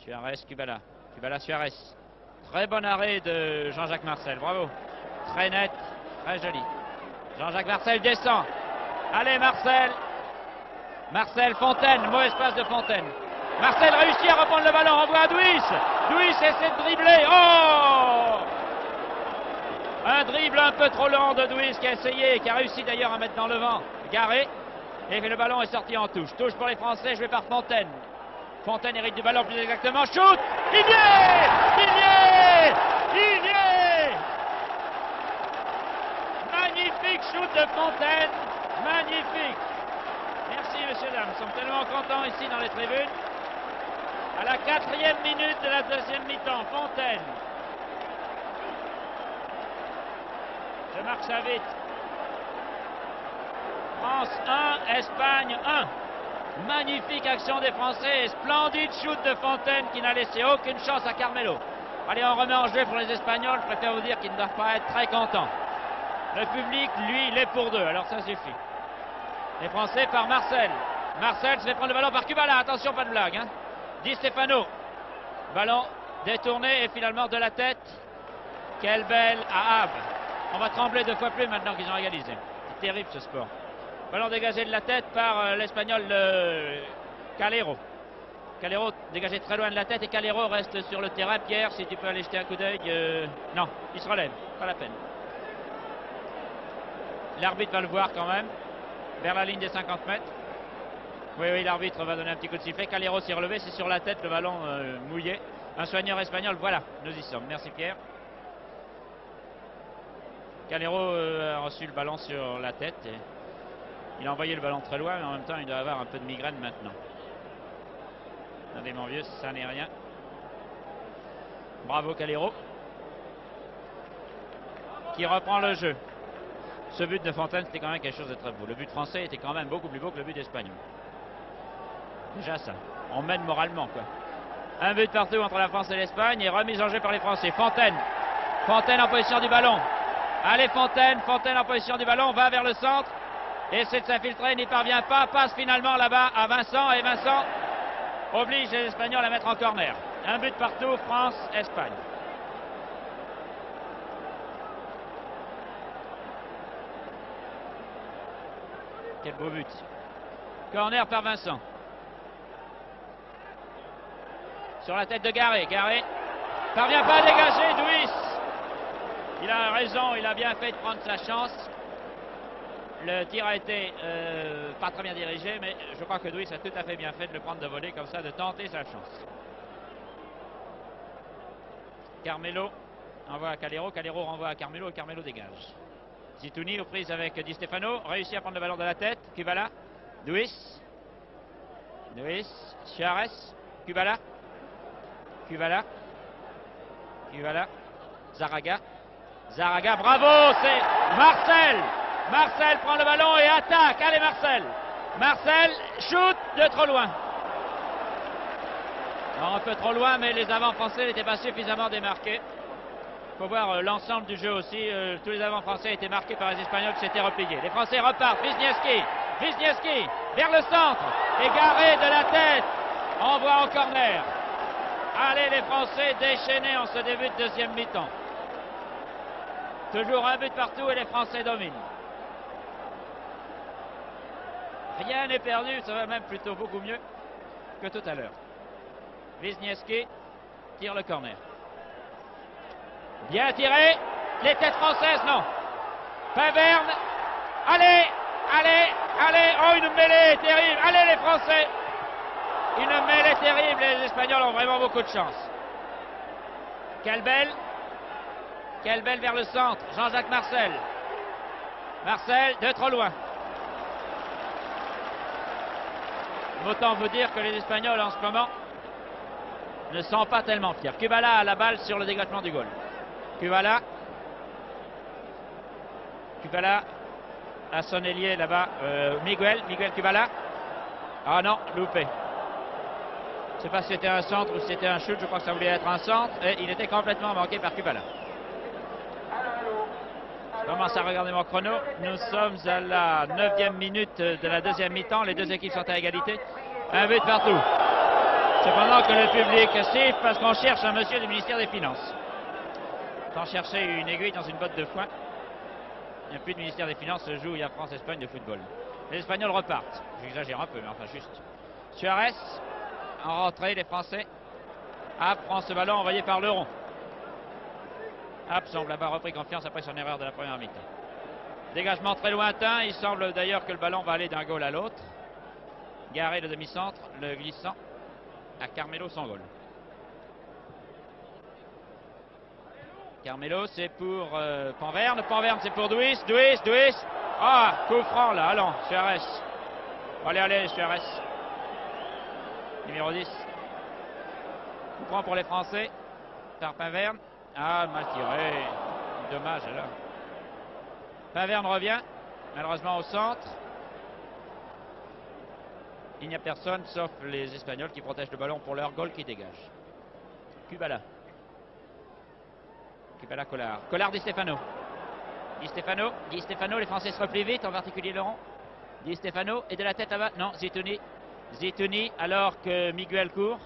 Suarez, Kubala. Kubala, Suarez. Très bon arrêt de Jean-Jacques Marcel. Bravo. Très net, très joli. Jean-Jacques Marcel descend. Allez, Marcel. Marcel, Fontaine, mauvaise passe de Fontaine. Marcel réussit à reprendre le ballon, renvoie à Duis. Duis essaie de dribbler. Oh! Un dribble un peu trop lent de Duis qui a essayé, qui a réussi d'ailleurs à mettre dans le vent. Garé. Et le ballon est sorti en touche. Touche pour les Français, joué par Fontaine. Fontaine hérite du ballon plus exactement. Shoot! Il y est! Il y est! Il y est! Magnifique shoot de Fontaine. Magnifique. Merci messieurs dames, nous sommes tellement contents ici dans les tribunes. À la 4e minute de la deuxième mi-temps, Fontaine. Je marque ça vite. France 1, Espagne 1. Magnifique action des Français et splendide shoot de Fontaine qui n'a laissé aucune chance à Carmelo. Allez, on remet en jeu pour les Espagnols. Je préfère vous dire qu'ils ne doivent pas être très contents. Le public, lui, il est pour deux, alors ça suffit. Les Français par Marcel. Marcel se fait prendre le ballon par Kubala. Attention, pas de blague. Hein. Di Stefano. Ballon détourné et finalement de la tête. Quelle belle à Ab. On va trembler deux fois plus maintenant qu'ils ont égalisé. C'est terrible ce sport. Ballon dégagé de la tête par l'Espagnol Calero. Calero dégagé très loin de la tête et Calero reste sur le terrain. Pierre, si tu peux aller jeter un coup d'œil. Non, il se relève. Pas la peine. L'arbitre va le voir quand même. Vers la ligne des 50 mètres. Oui, l'arbitre va donner un petit coup de sifflet. Calero s'est relevé, c'est sur la tête, le ballon mouillé. Un soigneur espagnol, voilà, nous y sommes. Merci Pierre. Calero a reçu le ballon sur la tête. Et il a envoyé le ballon très loin, mais en même temps, il doit avoir un peu de migraine maintenant. Attendez mon vieux, ça n'est rien. Bravo Calero. Qui reprend le jeu. Ce but de Fontaine, c'était quand même quelque chose de très beau. Le but français était quand même beaucoup plus beau que le but espagnol. Déjà ça, on mène moralement quoi. Un but partout entre la France et l'Espagne et remise en jeu par les Français. Fontaine. Fontaine en position du ballon. Allez Fontaine, Fontaine en position du ballon, va vers le centre. Essaie de s'infiltrer, n'y parvient pas. Passe finalement là-bas à Vincent et Vincent oblige les Espagnols à mettre en corner. Un but partout, France-Espagne. Quel beau but. Corner par Vincent. Sur la tête de Garé. Garé parvient pas à dégager. Duis. Il a raison, il a bien fait de prendre sa chance. Le tir a été pas très bien dirigé, mais je crois que Duis a tout à fait bien fait de le prendre de voler comme ça, de tenter sa chance. Carmelo envoie à Calero. Calero renvoie à Carmelo et Carmelo dégage. Zitouni aux prises avec Di Stefano, réussit à prendre le ballon de la tête. Kubala, Duis, Suarez, Kubala, Zaraga, bravo, c'est Marcel. Marcel prend le ballon et attaque. Allez Marcel. Marcel shoot de trop loin. Alors, un peu trop loin, mais les avants français n'étaient pas suffisamment démarqués. Il faut voir l'ensemble du jeu aussi. Tous les avants français étaient marqués par les Espagnols qui s'étaient repliés. Les Français repartent. Wisniewski vers le centre. Égaré de la tête. Envoie en corner. Allez les Français déchaînés en ce début de deuxième mi-temps. Toujours un but partout et les Français dominent. Rien n'est perdu, ça va même plutôt beaucoup mieux que tout à l'heure. Wisniewski tire le corner. Bien tiré. Les têtes françaises, non. Paverne. Allez. Oh, une mêlée terrible. Allez les Français. Une mêlée terrible. Les Espagnols ont vraiment beaucoup de chance. Kelbel vers le centre. Jean-Jacques Marcel. Marcel de trop loin. Autant vous dire que les Espagnols en ce moment ne sont pas tellement fiers. Kubala a la balle sur le dégagement du goal. Kubala à son ailier là-bas. Miguel Kubala. Ah non, loupé. Je ne sais pas si c'était un centre ou si c'était un shoot. Je crois que ça voulait être un centre. Et il était complètement manqué par Kubala. Je commence à regarder mon chrono. Nous sommes à la 9e minute de la deuxième mi-temps. Les deux équipes sont à égalité. Un but partout. Cependant que le public siffle parce qu'on cherche un monsieur du ministère des Finances. Sans chercher une aiguille dans une botte de foin. Il n'y a plus de ministère des Finances, se joue, il y a France-Espagne de football. Les Espagnols repartent. J'exagère un peu, mais enfin juste. Suarez, en rentrée, les Français. App prend ce ballon envoyé par Leron. App semble avoir repris confiance après son erreur de la première mi-temps. Dégagement très lointain. Il semble d'ailleurs que le ballon va aller d'un goal à l'autre. Garé le demi-centre, le glissant à Carmelo son goal. Carmelo c'est pour Panverne. Panverne c'est pour Duis. Ah, coup franc là, allons, Suarez. Allez, Suarez. Numéro 10. Coup franc pour les Français. Par Panverne. Ah, mal tiré. Dommage là. Panverne revient, malheureusement au centre. Il n'y a personne sauf les Espagnols qui protègent le ballon pour leur goal qui dégage. Kubala, Collard. Collard Di Stefano. Di Stefano, les Français se replient vite, en particulier Laurent. Di Stefano, et de la tête là-bas, non, Zitouni, alors que Miguel court.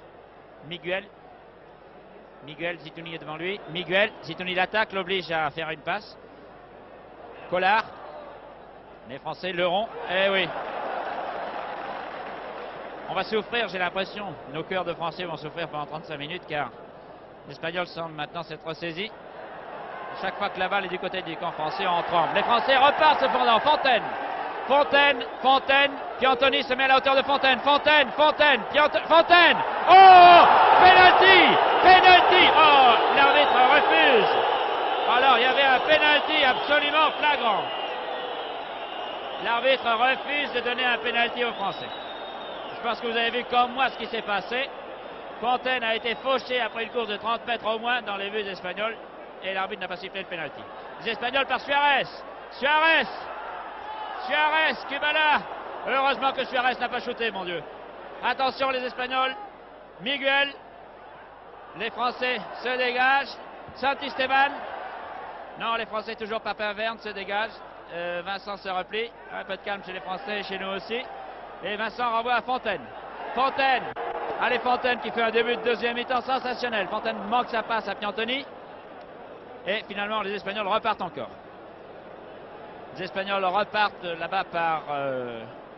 Miguel, Zitouni est devant lui. Zitouni l'attaque, l'oblige à faire une passe. Collard. Les Français, Leron. Eh oui. On va souffrir, j'ai l'impression. Nos cœurs de Français vont souffrir pendant 35 minutes car l'Espagnol semble maintenant s'être ressaisi. Chaque fois que la balle est du côté du camp français, on tremble. Les Français repartent cependant. Fontaine. Piantoni se met à la hauteur de Fontaine. Fontaine. Oh, penalty. Oh, l'arbitre refuse. Alors, il y avait un penalty absolument flagrant. L'arbitre refuse de donner un penalty aux Français. Je pense que vous avez vu comme moi ce qui s'est passé. Fontaine a été fauché après une course de 30 mètres au moins dans les buts espagnols. Et l'arbitre n'a pas sifflé le penalty. Les Espagnols par Suarez, Kubala. Heureusement que Suarez n'a pas shooté, mon Dieu. Attention les Espagnols. Miguel. Les Français se dégagent. Santisteban. Non, les Français toujours pas. Panverne se dégage. Vincent se replie. Un peu de calme chez les Français et chez nous aussi. Et Vincent renvoie à Fontaine. Allez, Fontaine qui fait un début de deuxième mi-temps sensationnel. Fontaine manque sa passe à Piantoni. Et finalement, les Espagnols repartent encore. Les Espagnols repartent là-bas par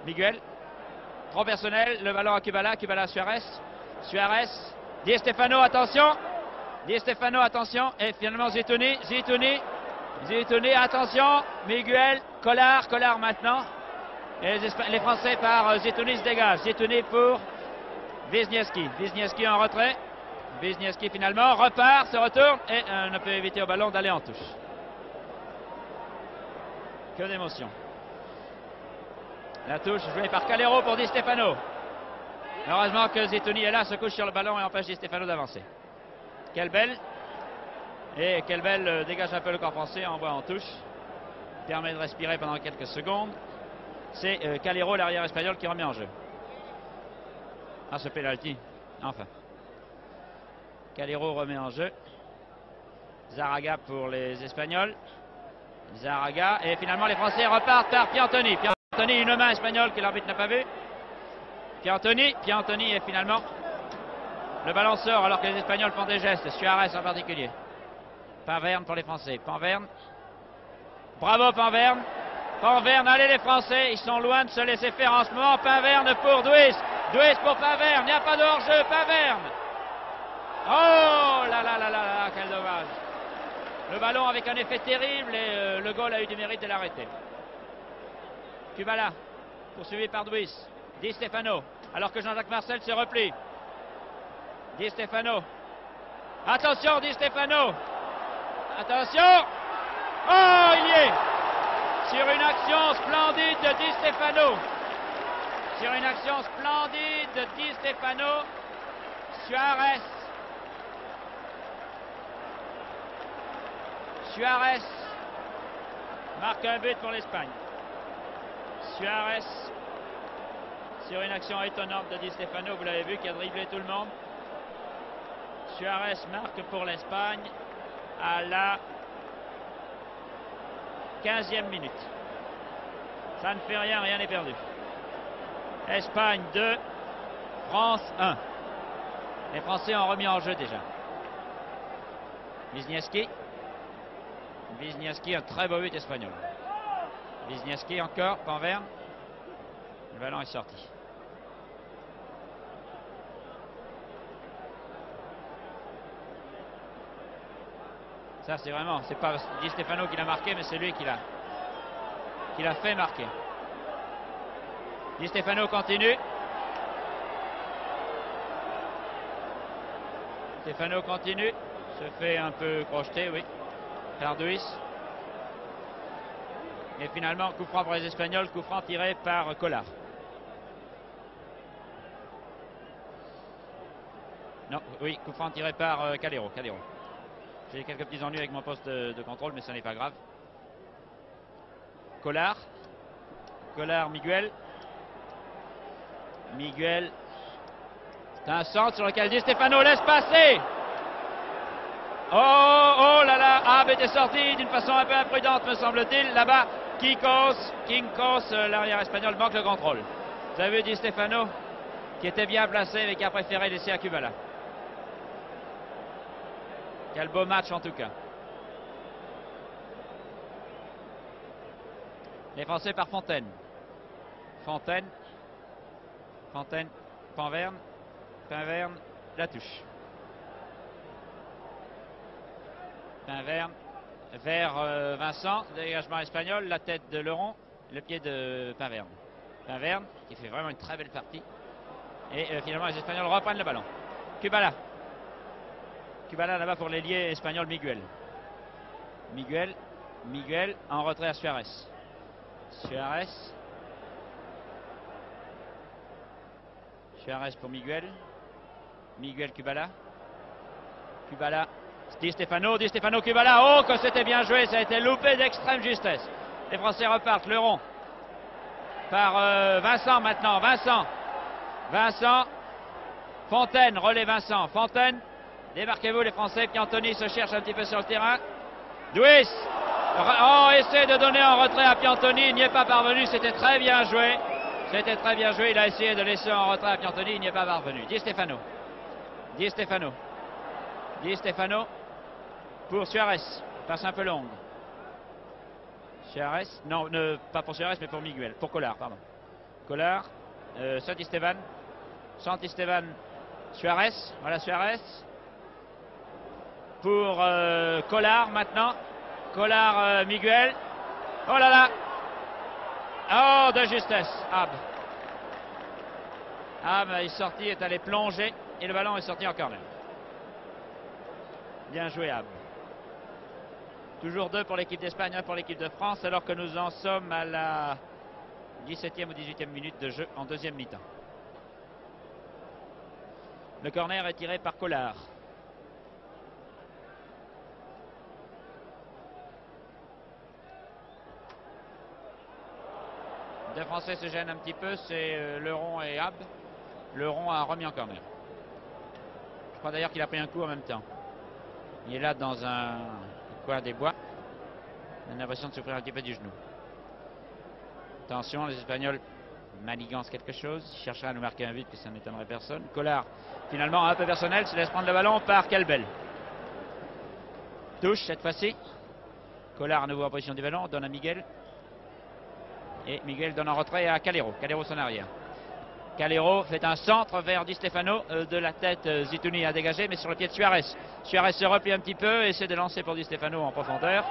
Miguel. Trop personnel, le ballon à Kubala à Suarez. Di Stefano, attention. Et finalement Zitouni, attention. Miguel, Collard maintenant. Et les Français par Zitouni se dégagent. Zitouni pour Wisniewski en retrait. Wisniewski finalement repart, se retourne et ne peut éviter au ballon d'aller en touche. Que d'émotion. La touche jouée par Calero pour Di Stefano. Heureusement que Zitouni est là, se couche sur le ballon et empêche Di Stefano d'avancer. Kelbel dégage un peu le corps français, envoie en touche. Permet de respirer pendant quelques secondes. C'est Calero, l'arrière espagnol, qui remet en jeu. Ah, ce penalty. Enfin. Calero remet en jeu. Zaraga pour les Espagnols. Et finalement les Français repartent par Piantoni. Une main espagnole que l'arbitre n'a pas vue. Piantoni et finalement le ballon sort alors que les Espagnols font des gestes. Suarez en particulier. Panverne pour les Français. Bravo Panverne. Allez les Français, ils sont loin de se laisser faire en ce moment. Panverne pour Duis pour Panverne. Il n'y a pas de hors-jeu. Panverne. Oh là, quel dommage. Le ballon avec un effet terrible et le goal a eu du mérite de l'arrêter. Kubala, poursuivi par Duis. Di Stefano. alors que Jean-Jacques Marcel se replie. Di Stefano. Attention, Di Stefano. Attention. Oh, il y est. Sur une action splendide de Di Stefano. Sur une action splendide de Di Stefano. Suarez. Suarez marque un but pour l'Espagne. Suarez, sur une action étonnante de Di Stefano, vous l'avez vu, qui a dribblé tout le monde. Suarez marque pour l'Espagne à la 15e minute. Ça ne fait rien, rien n'est perdu. Espagne 2, France 1. Les Français ont remis en jeu déjà. Wisniewski. Wisniewski, un très beau but espagnol. Wisniewski encore, Panverne. Le ballon est sorti. Ça c'est vraiment, c'est pas Di Stefano qui l'a marqué, mais c'est lui qui l'a fait marquer. Di Stefano continue. Stefano continue. Se fait un peu crocheter, oui. Tarduis. Et finalement, coup franc pour les Espagnols, coup franc tiré par Collard. Non, oui, coup franc tiré par Calero. J'ai quelques petits ennuis avec mon poste de contrôle, mais ce n'est pas grave. Collard. Collard, Miguel. Miguel. C'est un centre sur lequel Di Stefano laisse passer. Oh là là, Ab était sorti d'une façon un peu imprudente, me semble-t-il. Là-bas, Quincos, l'arrière espagnol, manque le contrôle. Vous avez vu Di Stefano, qui était bien placé, mais qui a préféré laisser à Kubala. Quel beau match en tout cas. Les Français par Fontaine. Fontaine, Panverne, la touche. Panverne vers Vincent, dégagement espagnol, la tête de Leron, le pied de Panverne. Panverne qui fait vraiment une très belle partie. Et finalement les Espagnols reprennent le ballon. Kubala là-bas pour l'ailier espagnol Miguel. Miguel en retrait à Suarez. Suarez pour Miguel. Kubala. Di Stefano, Kubala. Oh, que c'était bien joué, ça a été loupé d'extrême justesse. Les Français repartent, le rond. Par Vincent maintenant, Vincent. Fontaine, relais Vincent. Fontaine, débarquez-vous les Français. Piantoni se cherche un petit peu sur le terrain. Duis. Oh, essaie de donner en retrait à Piantoni, il n'y est pas parvenu, c'était très bien joué. Il a essayé de laisser en retrait à Piantoni, il n'y est pas parvenu. Di Stefano pour Suarez, passe un peu longue. Suarez, non, pas pour Suarez mais pour Miguel, pour Collard, pardon. Collard, Santisteban, Suarez, voilà Suarez. Pour Collard maintenant. Collard, Miguel. Oh là là. Oh, de justesse. Ab est sorti, est allé plonger et le ballon est sorti en corner. Bien joué Ab. Toujours 2 pour l'équipe d'Espagne, 1 pour l'équipe de France, alors que nous en sommes à la 17e ou 18e minute de jeu en deuxième mi-temps. Le corner est tiré par Collard. Deux Français se gênent un petit peu, c'est Leron et Ab. Leron a remis en corner. Je crois d'ailleurs qu'il a pris un coup en même temps. Il est là dans un coin des bois. On a l'impression de souffrir un petit peu du genou. Attention, les Espagnols manigancent quelque chose. Ils chercheraient à nous marquer un but, que ça n'étonnerait personne. Collard, finalement un peu personnel, se laisse prendre le ballon par Calbel. Touche cette fois-ci. Collard à nouveau en position du ballon, donne à Miguel. Et Miguel donne en retrait à Calero. Calero son arrière. Calero fait un centre vers Di Stefano. De la tête, Zitouni a dégagé, mais sur le pied de Suarez. Suarez se replie un petit peu, essaie de lancer pour Di Stefano en profondeur.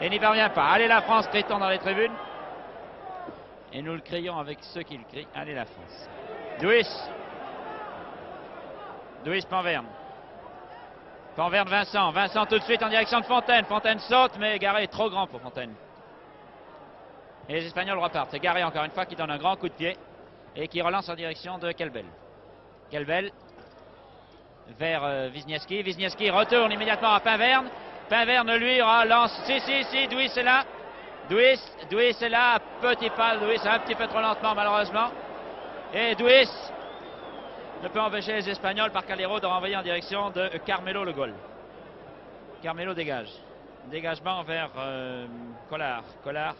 Et n'y parvient pas. Allez la France, crie-t-on dans les tribunes. Et nous le crions avec ceux qui le crient. Allez la France. Duis. Duis, Panverne. Panverne, Vincent. Vincent tout de suite en direction de Fontaine. Fontaine saute, mais Garé est trop grand pour Fontaine. Et les Espagnols repartent. C'est Garé encore une fois qui donne un grand coup de pied et qui relance en direction de Kelbel. Kelbel vers Wisniewski. Wisniewski retourne immédiatement à Panverne. Panverne lui relance. Si, Duis est là. Duis est là. Petit pas. Duis un petit peu trop lentement malheureusement. Et Duis ne peut empêcher les Espagnols par Calero de renvoyer en direction de Carmelo le goal. Carmelo dégage. Dégagement vers Collard. Collard.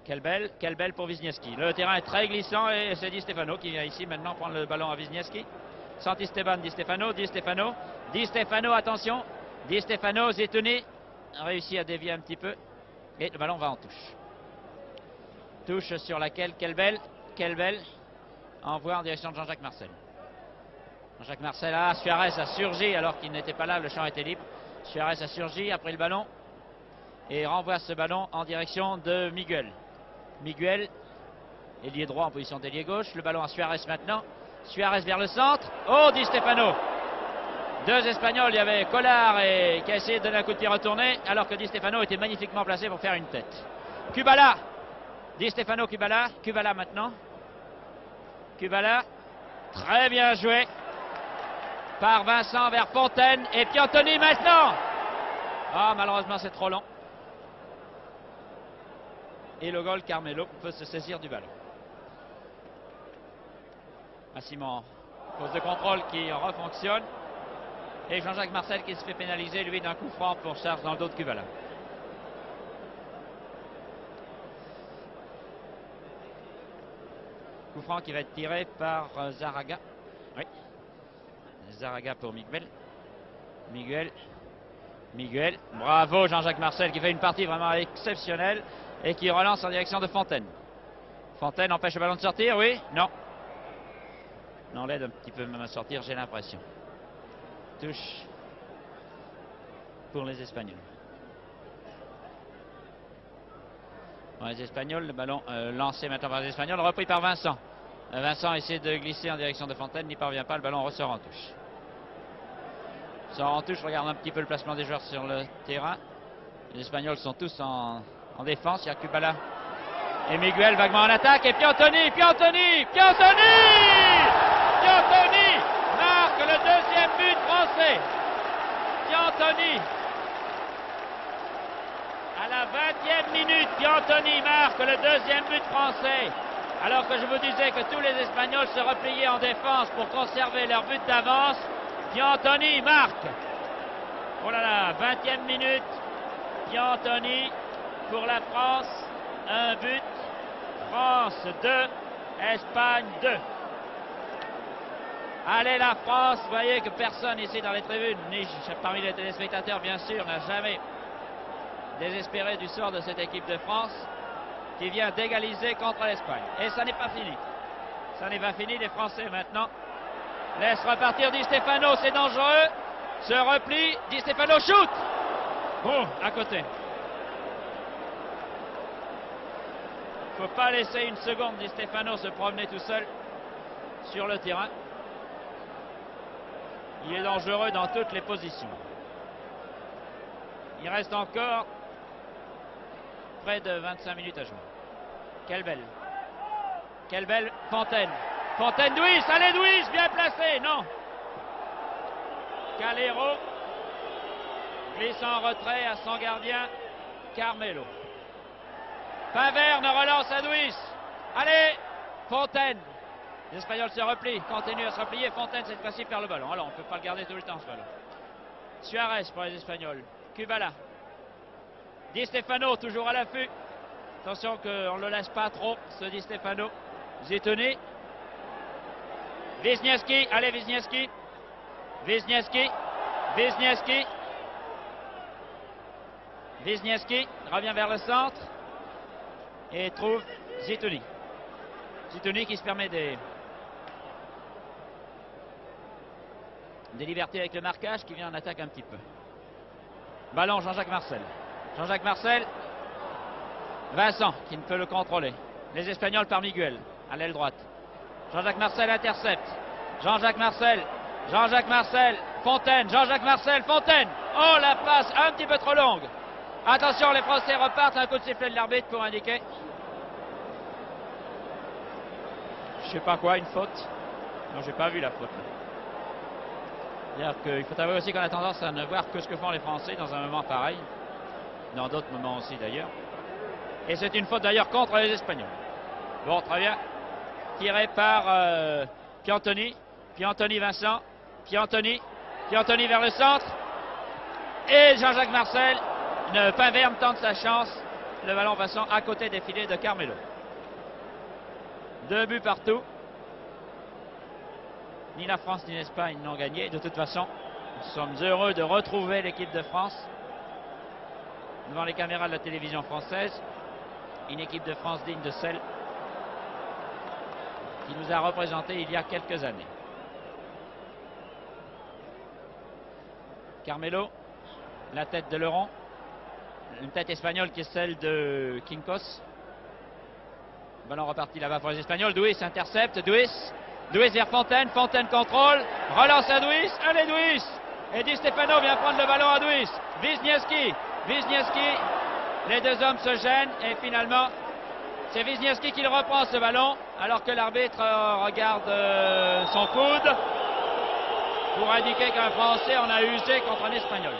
Kelbel pour Wisniewski. Le terrain est très glissant et c'est Di Stefano qui vient ici maintenant prendre le ballon à Wisniewski. Santisteban, Di Stefano, attention. Di Stefano, Zetoni a réussi à dévier un petit peu. Et le ballon va en touche. Touche sur laquelle Kelbel envoie en direction de Jean-Jacques Marcel. Jean-Jacques Marcel, Suarez a surgi alors qu'il n'était pas là, le champ était libre. Suarez a surgi, a pris le ballon et renvoie ce ballon en direction de Miguel. Miguel, ailier droit en position d'ailier gauche. Le ballon à Suarez maintenant. Suarez vers le centre. Oh, Di Stefano. Deux Espagnols, il y avait Collard qui a essayé de donner un coup de pied retourné, alors que Di Stefano était magnifiquement placé pour faire une tête. Kubala. Di Stefano, Kubala maintenant. Kubala. Très bien joué par Vincent vers Fontaine. Et Piantoni maintenant. Ah, malheureusement, c'est trop long. Et le goal, Carmelo peut se saisir du ballon. Simon, pose de contrôle qui refonctionne. Et Jean-Jacques Marcel qui se fait pénaliser, lui, d'un coup franc pour charge dans le dos de Kubala. Coup franc qui va être tiré par Zaraga. Oui. Zaraga pour Miguel. Miguel. Bravo Jean-Jacques Marcel qui fait une partie vraiment exceptionnelle et qui relance en direction de Fontaine. Fontaine empêche le ballon de sortir, oui? Non. Non, l'aide un petit peu même à sortir, j'ai l'impression. Touche pour les Espagnols. Bon, les Espagnols, le ballon lancé maintenant par les Espagnols, repris par Vincent. Vincent essaie de glisser en direction de Fontaine, n'y parvient pas, le ballon ressort en touche. Sort en touche, regarde un petit peu le placement des joueurs sur le terrain. Les Espagnols sont tous en défense, il y a Kubala et Miguel vaguement en attaque, et Piantoni marque le deuxième but français. Piantoni, à la 20e minute, Piantoni marque le deuxième but français. Alors que je vous disais que tous les Espagnols se repliaient en défense pour conserver leur but d'avance, Piantoni marque. Oh là là, 20e minute, Piantoni pour la France, un but. France 2, Espagne 2. Allez la France, vous voyez que personne ici dans les tribunes, ni parmi les téléspectateurs bien sûr, n'a jamais désespéré du sort de cette équipe de France qui vient d'égaliser contre l'Espagne. Et ça n'est pas fini. Ça n'est pas fini, les Français maintenant laissent repartir Di Stefano, c'est dangereux. Se replie, Di Stefano shoot. Oh, à côté. Il ne faut pas laisser une seconde Di Stefano se promener tout seul sur le terrain. Il est dangereux dans toutes les positions. Il reste encore près de 25 minutes à jouer. Kelbel, Fontaine. Fontaine, Duis, allez Duis, bien placé, non. Calero glisse en retrait à son gardien, Carmelo. Panverne relance à Duis. Allez, Fontaine. Les Espagnols se replient, continuent à se replier. Fontaine cette fois-ci perd le ballon. Alors on ne peut pas le garder tout le temps ce ballon. Suarez pour les Espagnols. Kubala. Di Stefano toujours à l'affût. Attention qu'on ne le laisse pas trop, ce Di Stefano. Zetoni. Wisniewski. Allez Wisniewski. Wisniewski revient vers le centre et trouve Zetoni. Zetoni qui se permet des libertés avec le marquage, qui vient en attaque un petit peu. Ballon Jean-Jacques Marcel. Jean-Jacques Marcel. Vincent qui ne peut le contrôler. Les Espagnols par Miguel à l'aile droite. Jean-Jacques Marcel intercepte. Jean-Jacques Marcel. Jean-Jacques Marcel. Fontaine. Jean-Jacques Marcel. Fontaine. Oh, la passe un petit peu trop longue. Attention, les Français repartent. Un coup de sifflet de l'arbitre pour indiquer. Je sais pas quoi, une faute. Non, j'ai pas vu la faute. C'est-à-dire qu'il faut avouer aussi qu'on a tendance à ne voir que ce que font les Français dans un moment pareil. Dans d'autres moments aussi d'ailleurs. Et c'est une faute d'ailleurs contre les Espagnols. Bon, très bien. Tiré par Piantoni. Piantoni Vincent. Piantoni. Piantoni vers le centre. Et Jean-Jacques Marcel. Pinverne tente sa chance. Le ballon passant à côté des filets de Carmelo. 2 buts partout. Ni la France ni l'Espagne n'ont gagné. De toute façon, nous sommes heureux de retrouver l'équipe de France devant les caméras de la télévision française. Une équipe de France digne de celle qui nous a représentés il y a quelques années. Carmelo, la tête de Leron, une tête espagnole qui est celle de Quincos. Ballon reparti là-bas pour les Espagnols. Duis intercepte. Duis vers Fontaine. Fontaine contrôle. Relance à Duis. Allez Duis. Et Di Stefano vient prendre le ballon à Duis. Wisniewski. Les deux hommes se gênent. Et finalement, c'est Wisniewski qui le reprend ce ballon. Alors que l'arbitre regarde son coude. Pour indiquer qu'un Français en a usé contre un Espagnol.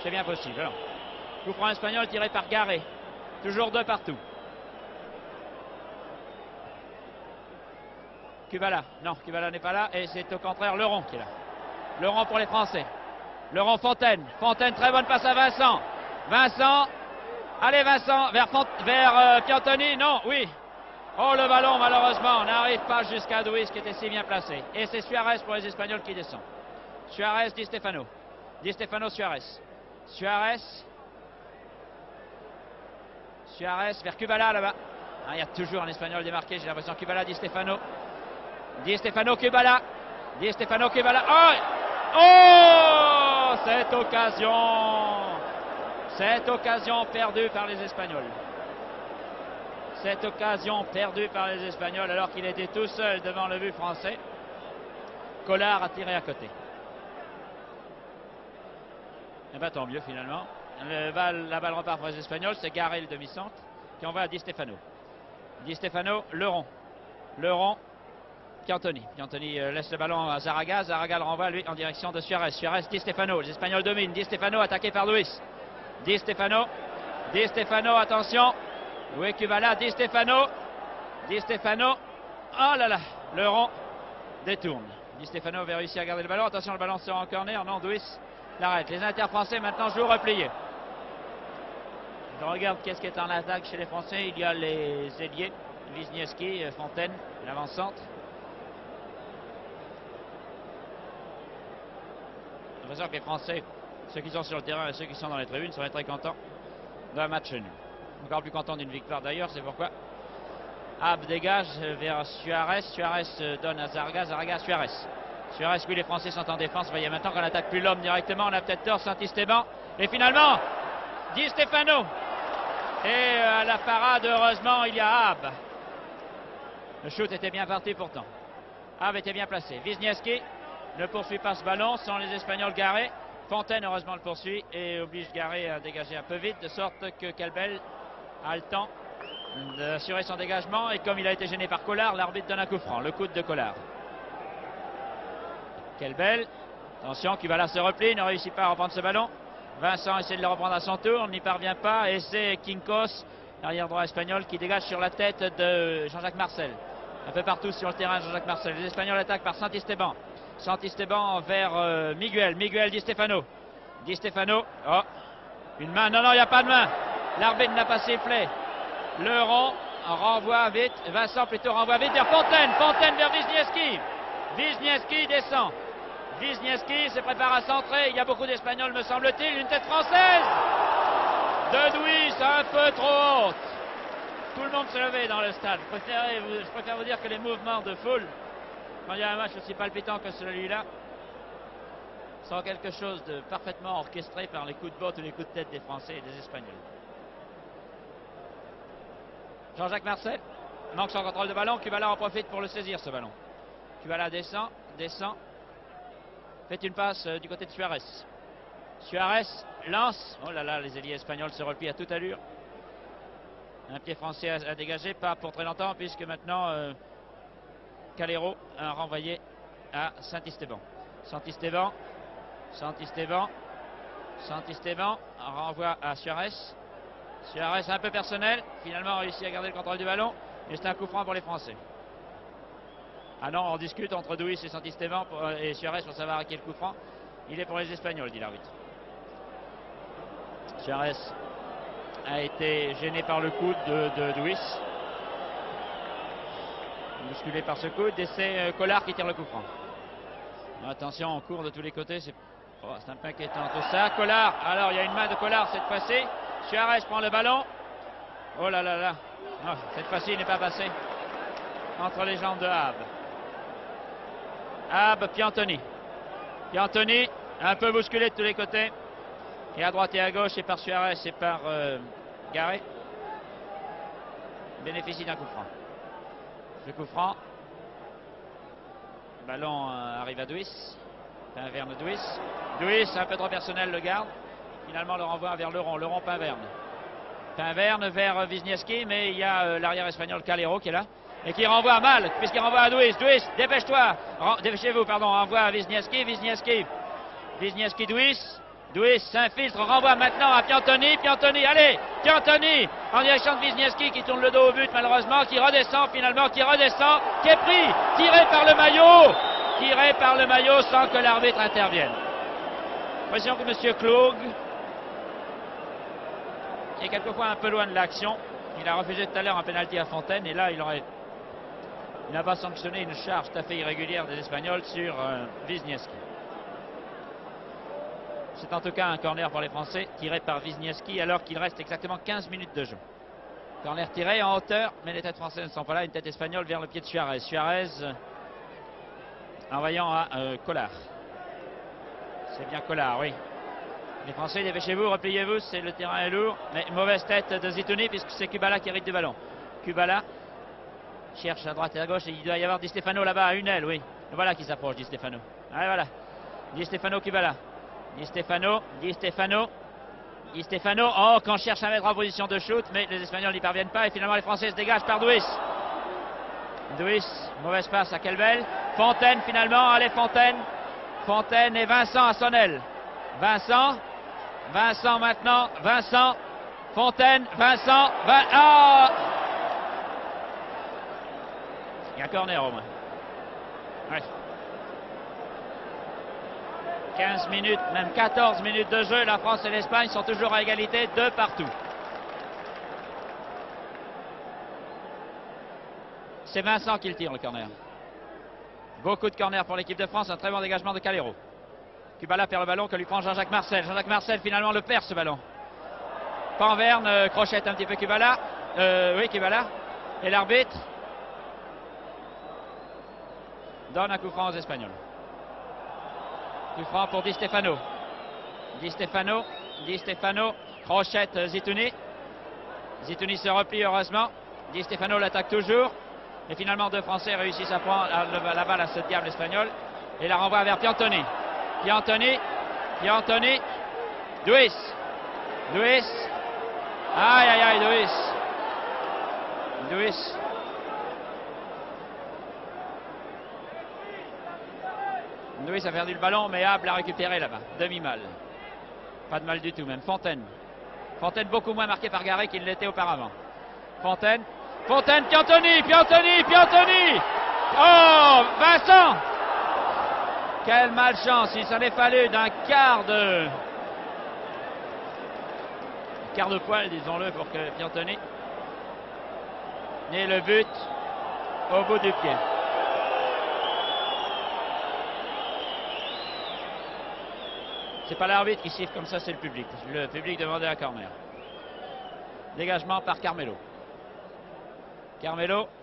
C'est bien possible. Alors, coup franc espagnol tiré par Garé. Toujours 2 partout. Kubala, non, Kubala n'est pas là et c'est au contraire Leron qui est là. Leron pour les Français. Leron Fontaine. Fontaine, très bonne passe à Vincent. Vincent, allez Vincent, vers Piantoni, non, oui. Oh le ballon malheureusement, n'arrive pas jusqu'à Duis qui était si bien placé. Et c'est Suarez pour les Espagnols qui descend. Suarez, Di Stefano. Di Stefano, Suarez. Suarez vers Kubala là-bas. Ah, il y a toujours un Espagnol démarqué, j'ai l'impression. Kubala, Di Stefano. Di Stefano, Kubala. Di Stefano, Kubala. Oh, cette occasion perdue par les Espagnols. Cette occasion perdue par les Espagnols alors qu'il était tout seul devant le but français. Collard a tiré à côté. Et bien tant mieux finalement. La balle repart pour les Espagnols. C'est Garé le demi-centre qui envoie à Di Stefano. Di Stefano, Leron. Piantoni laisse le ballon à Zaraga. Zaraga le renvoie lui en direction de Suarez. Suarez, Di Stefano. Les Espagnols dominent. Di Stefano attaqué par Luis. Di Stefano, attention. Louis Kubala, Di Stefano. Oh là là, Leron détourne. Di Stefano avait réussi à garder le ballon. Attention, le ballon sort en corner. Non, Duis l'arrête. Les inter-français maintenant jouent repliés. Je regarde qu'est-ce qui est en attaque chez les Français. Il y a les ailiers. Wisniewski, Fontaine, l'avant-centre. J'ai l'impression que les Français, ceux qui sont sur le terrain et ceux qui sont dans les tribunes, seraient très contents d'un match nul. Encore plus content d'une victoire d'ailleurs, c'est pourquoi Ab dégage vers Suarez. Suarez donne à Zaraga. Zaraga à Suarez. Suarez, puis les Français sont en défense. Vous voyez maintenant qu'on n'attaque plus l'homme directement. On a peut-être tort, Saint-Esteban. Et finalement, Di Stefano. Et à la parade, heureusement, il y a Ab. Le shoot était bien parti pourtant. Ab était bien placé. Wisniewski ne poursuit pas ce ballon. Sont les Espagnols garés. Fontaine, heureusement, le poursuit et oblige Garé à dégager un peu vite, de sorte que Kelbel a le temps d'assurer son dégagement. Et comme il a été gêné par Collard, l'arbitre donne un coup franc. Le coude de Collard. Kelbel. Attention, Kubala se replie, ne réussit pas à reprendre ce ballon. Vincent essaie de le reprendre à son tour, n'y parvient pas. Et c'est Quincos, l'arrière droit espagnol, qui dégage sur la tête de Jean-Jacques Marcel. Un peu partout sur le terrain, Jean-Jacques Marcel. Les Espagnols attaquent par Saint-Esteban. Saint-Esteban vers Miguel. Di Stefano. Oh, une main. Non, il n'y a pas de main. L'arbitre n'a pas sifflé. Leron renvoie vite. Vincent plutôt renvoie vite vers Fontaine. Fontaine vers Wisniewski. Wisniewski descend. Wisniewski se prépare à centrer. Il y a beaucoup d'Espagnols, me semble-t-il. Une tête française de Duis, un peu trop haute. Tout le monde se levait dans le stade. Je préfère vous dire que les mouvements de foule, quand il y a un match aussi palpitant que celui-là, sont quelque chose de parfaitement orchestré par les coups de botte ou les coups de tête des Français et des Espagnols. Jean-Jacques Marcel, manque son contrôle de ballon. Kubala en profite pour le saisir, ce ballon. Kubala descend, fait une passe du côté de Suarez. Suarez lance. Oh là là, les ailiers espagnols se replient à toute allure. Un pied français à dégager, pas pour très longtemps, puisque maintenant Calero a renvoyé à Santisteban. Santisteban renvoie à Suarez. Suarez un peu personnel, finalement réussi à garder le contrôle du ballon, et c'est un coup franc pour les Français. Ah non, on discute entre Duis et Santisteban et Suarez pour savoir à quel coup franc. Il est pour les Espagnols, dit l'arbitre. Suarez a été gêné par le coude de Duis. Bousculé par ce coude, et c'est Collard qui tire le coup franc. Attention, on court de tous les côtés, c'est un peu inquiétant tout ça. Collard, alors il y a une main de Collard cette fois-ci. Suarez prend le ballon. Oh là là là. Non, cette fois-ci il n'est pas passé entre les jambes de Haab. Haab, Piantoni. Piantoni, un peu bousculé de tous les côtés. Et à droite et à gauche, et par Suarez et par Garé. Bénéficie d'un coup franc. Le coup franc. Le ballon arrive à Duis. Pinverne Duis. Duis, un peu trop personnel, le garde. Finalement, le renvoie vers Leron. Leron, Pinverne. Pinverne vers Wisniewski, mais il y a l'arrière espagnol Calero qui est là. Et qui renvoie mal, puisqu'il renvoie à Duis. Duis, dépêche-toi. Dépêchez-vous, pardon. Renvoie à Wisniewski. Wisniewski, Duis. Duis s'infiltre, renvoie maintenant à Piantoni. Piantoni, allez, Piantoni en direction de Wisniewski qui tourne le dos au but malheureusement, qui redescend finalement, qui est pris, tiré par le maillot sans que l'arbitre intervienne. Impression que M. Klug est quelquefois un peu loin de l'action. Il a refusé tout à l'heure un pénalty à Fontaine et là il n'a pas sanctionné une charge tout à fait irrégulière des Espagnols sur Wisniewski. C'est en tout cas un corner pour les Français, tiré par Wisniewski alors qu'il reste exactement 15 minutes de jeu. Corner tiré en hauteur, mais les têtes françaises ne sont pas là. Une tête espagnole vers le pied de Suarez. Suarez envoyant à Collard. C'est bien Collard, oui. Les Français, dépêchez-vous, repliez-vous, le terrain est lourd. Mais mauvaise tête de Zitouni puisque c'est Kubala qui hérite du ballon. Kubala cherche à droite et à gauche et il doit y avoir Di Stefano là-bas à une aile, oui. Et voilà qui s'approche, Di Stefano. Allez, voilà. Di Stefano, Kubala. Di Stefano, oh, qu'on cherche à mettre en position de shoot, mais les Espagnols n'y parviennent pas et finalement les Français se dégagent par Duis. Duis, mauvaise passe à Kelbel. Fontaine finalement, allez Fontaine. Fontaine et Vincent à son aile. Vincent maintenant, Fontaine, oh, il y a un corner au moins. Ouais. 15 minutes, même 14 minutes de jeu, la France et l'Espagne sont toujours à égalité de partout. C'est Vincent qui le tire le corner. Beaucoup de corners pour l'équipe de France, un très bon dégagement de Calero. Kubala perd le ballon que lui prend Jean-Jacques Marcel. Jean-Jacques Marcel finalement le perd ce ballon. Panverne crochette un petit peu Kubala. Oui, Kubala. Et l'arbitre donne un coup franc aux Espagnols. Coup franc pour Di Stefano. Di Stefano, crochette Zitouni. Zitouni se replie heureusement. Di Stefano l'attaque toujours. Et finalement deux Français réussissent à prendre la balle à ce diable espagnol. Et la renvoie vers Piantoni. Duis. Aïe, Duis. Duis a perdu le ballon, mais Haab l'a récupéré là-bas. Demi-mal. Pas de mal du tout, même. Fontaine beaucoup moins marqué par Garé qu'il l'était auparavant. Fontaine, Piantoni. Oh, Vincent. Quelle malchance. Il s'en est fallu d'un quart de poil, disons-le, pour que Piantoni ait le but au bout du pied. C'est pas l'arbitre qui siffle comme ça, c'est le public. Le public demandait un corner. Dégagement par Carmelo.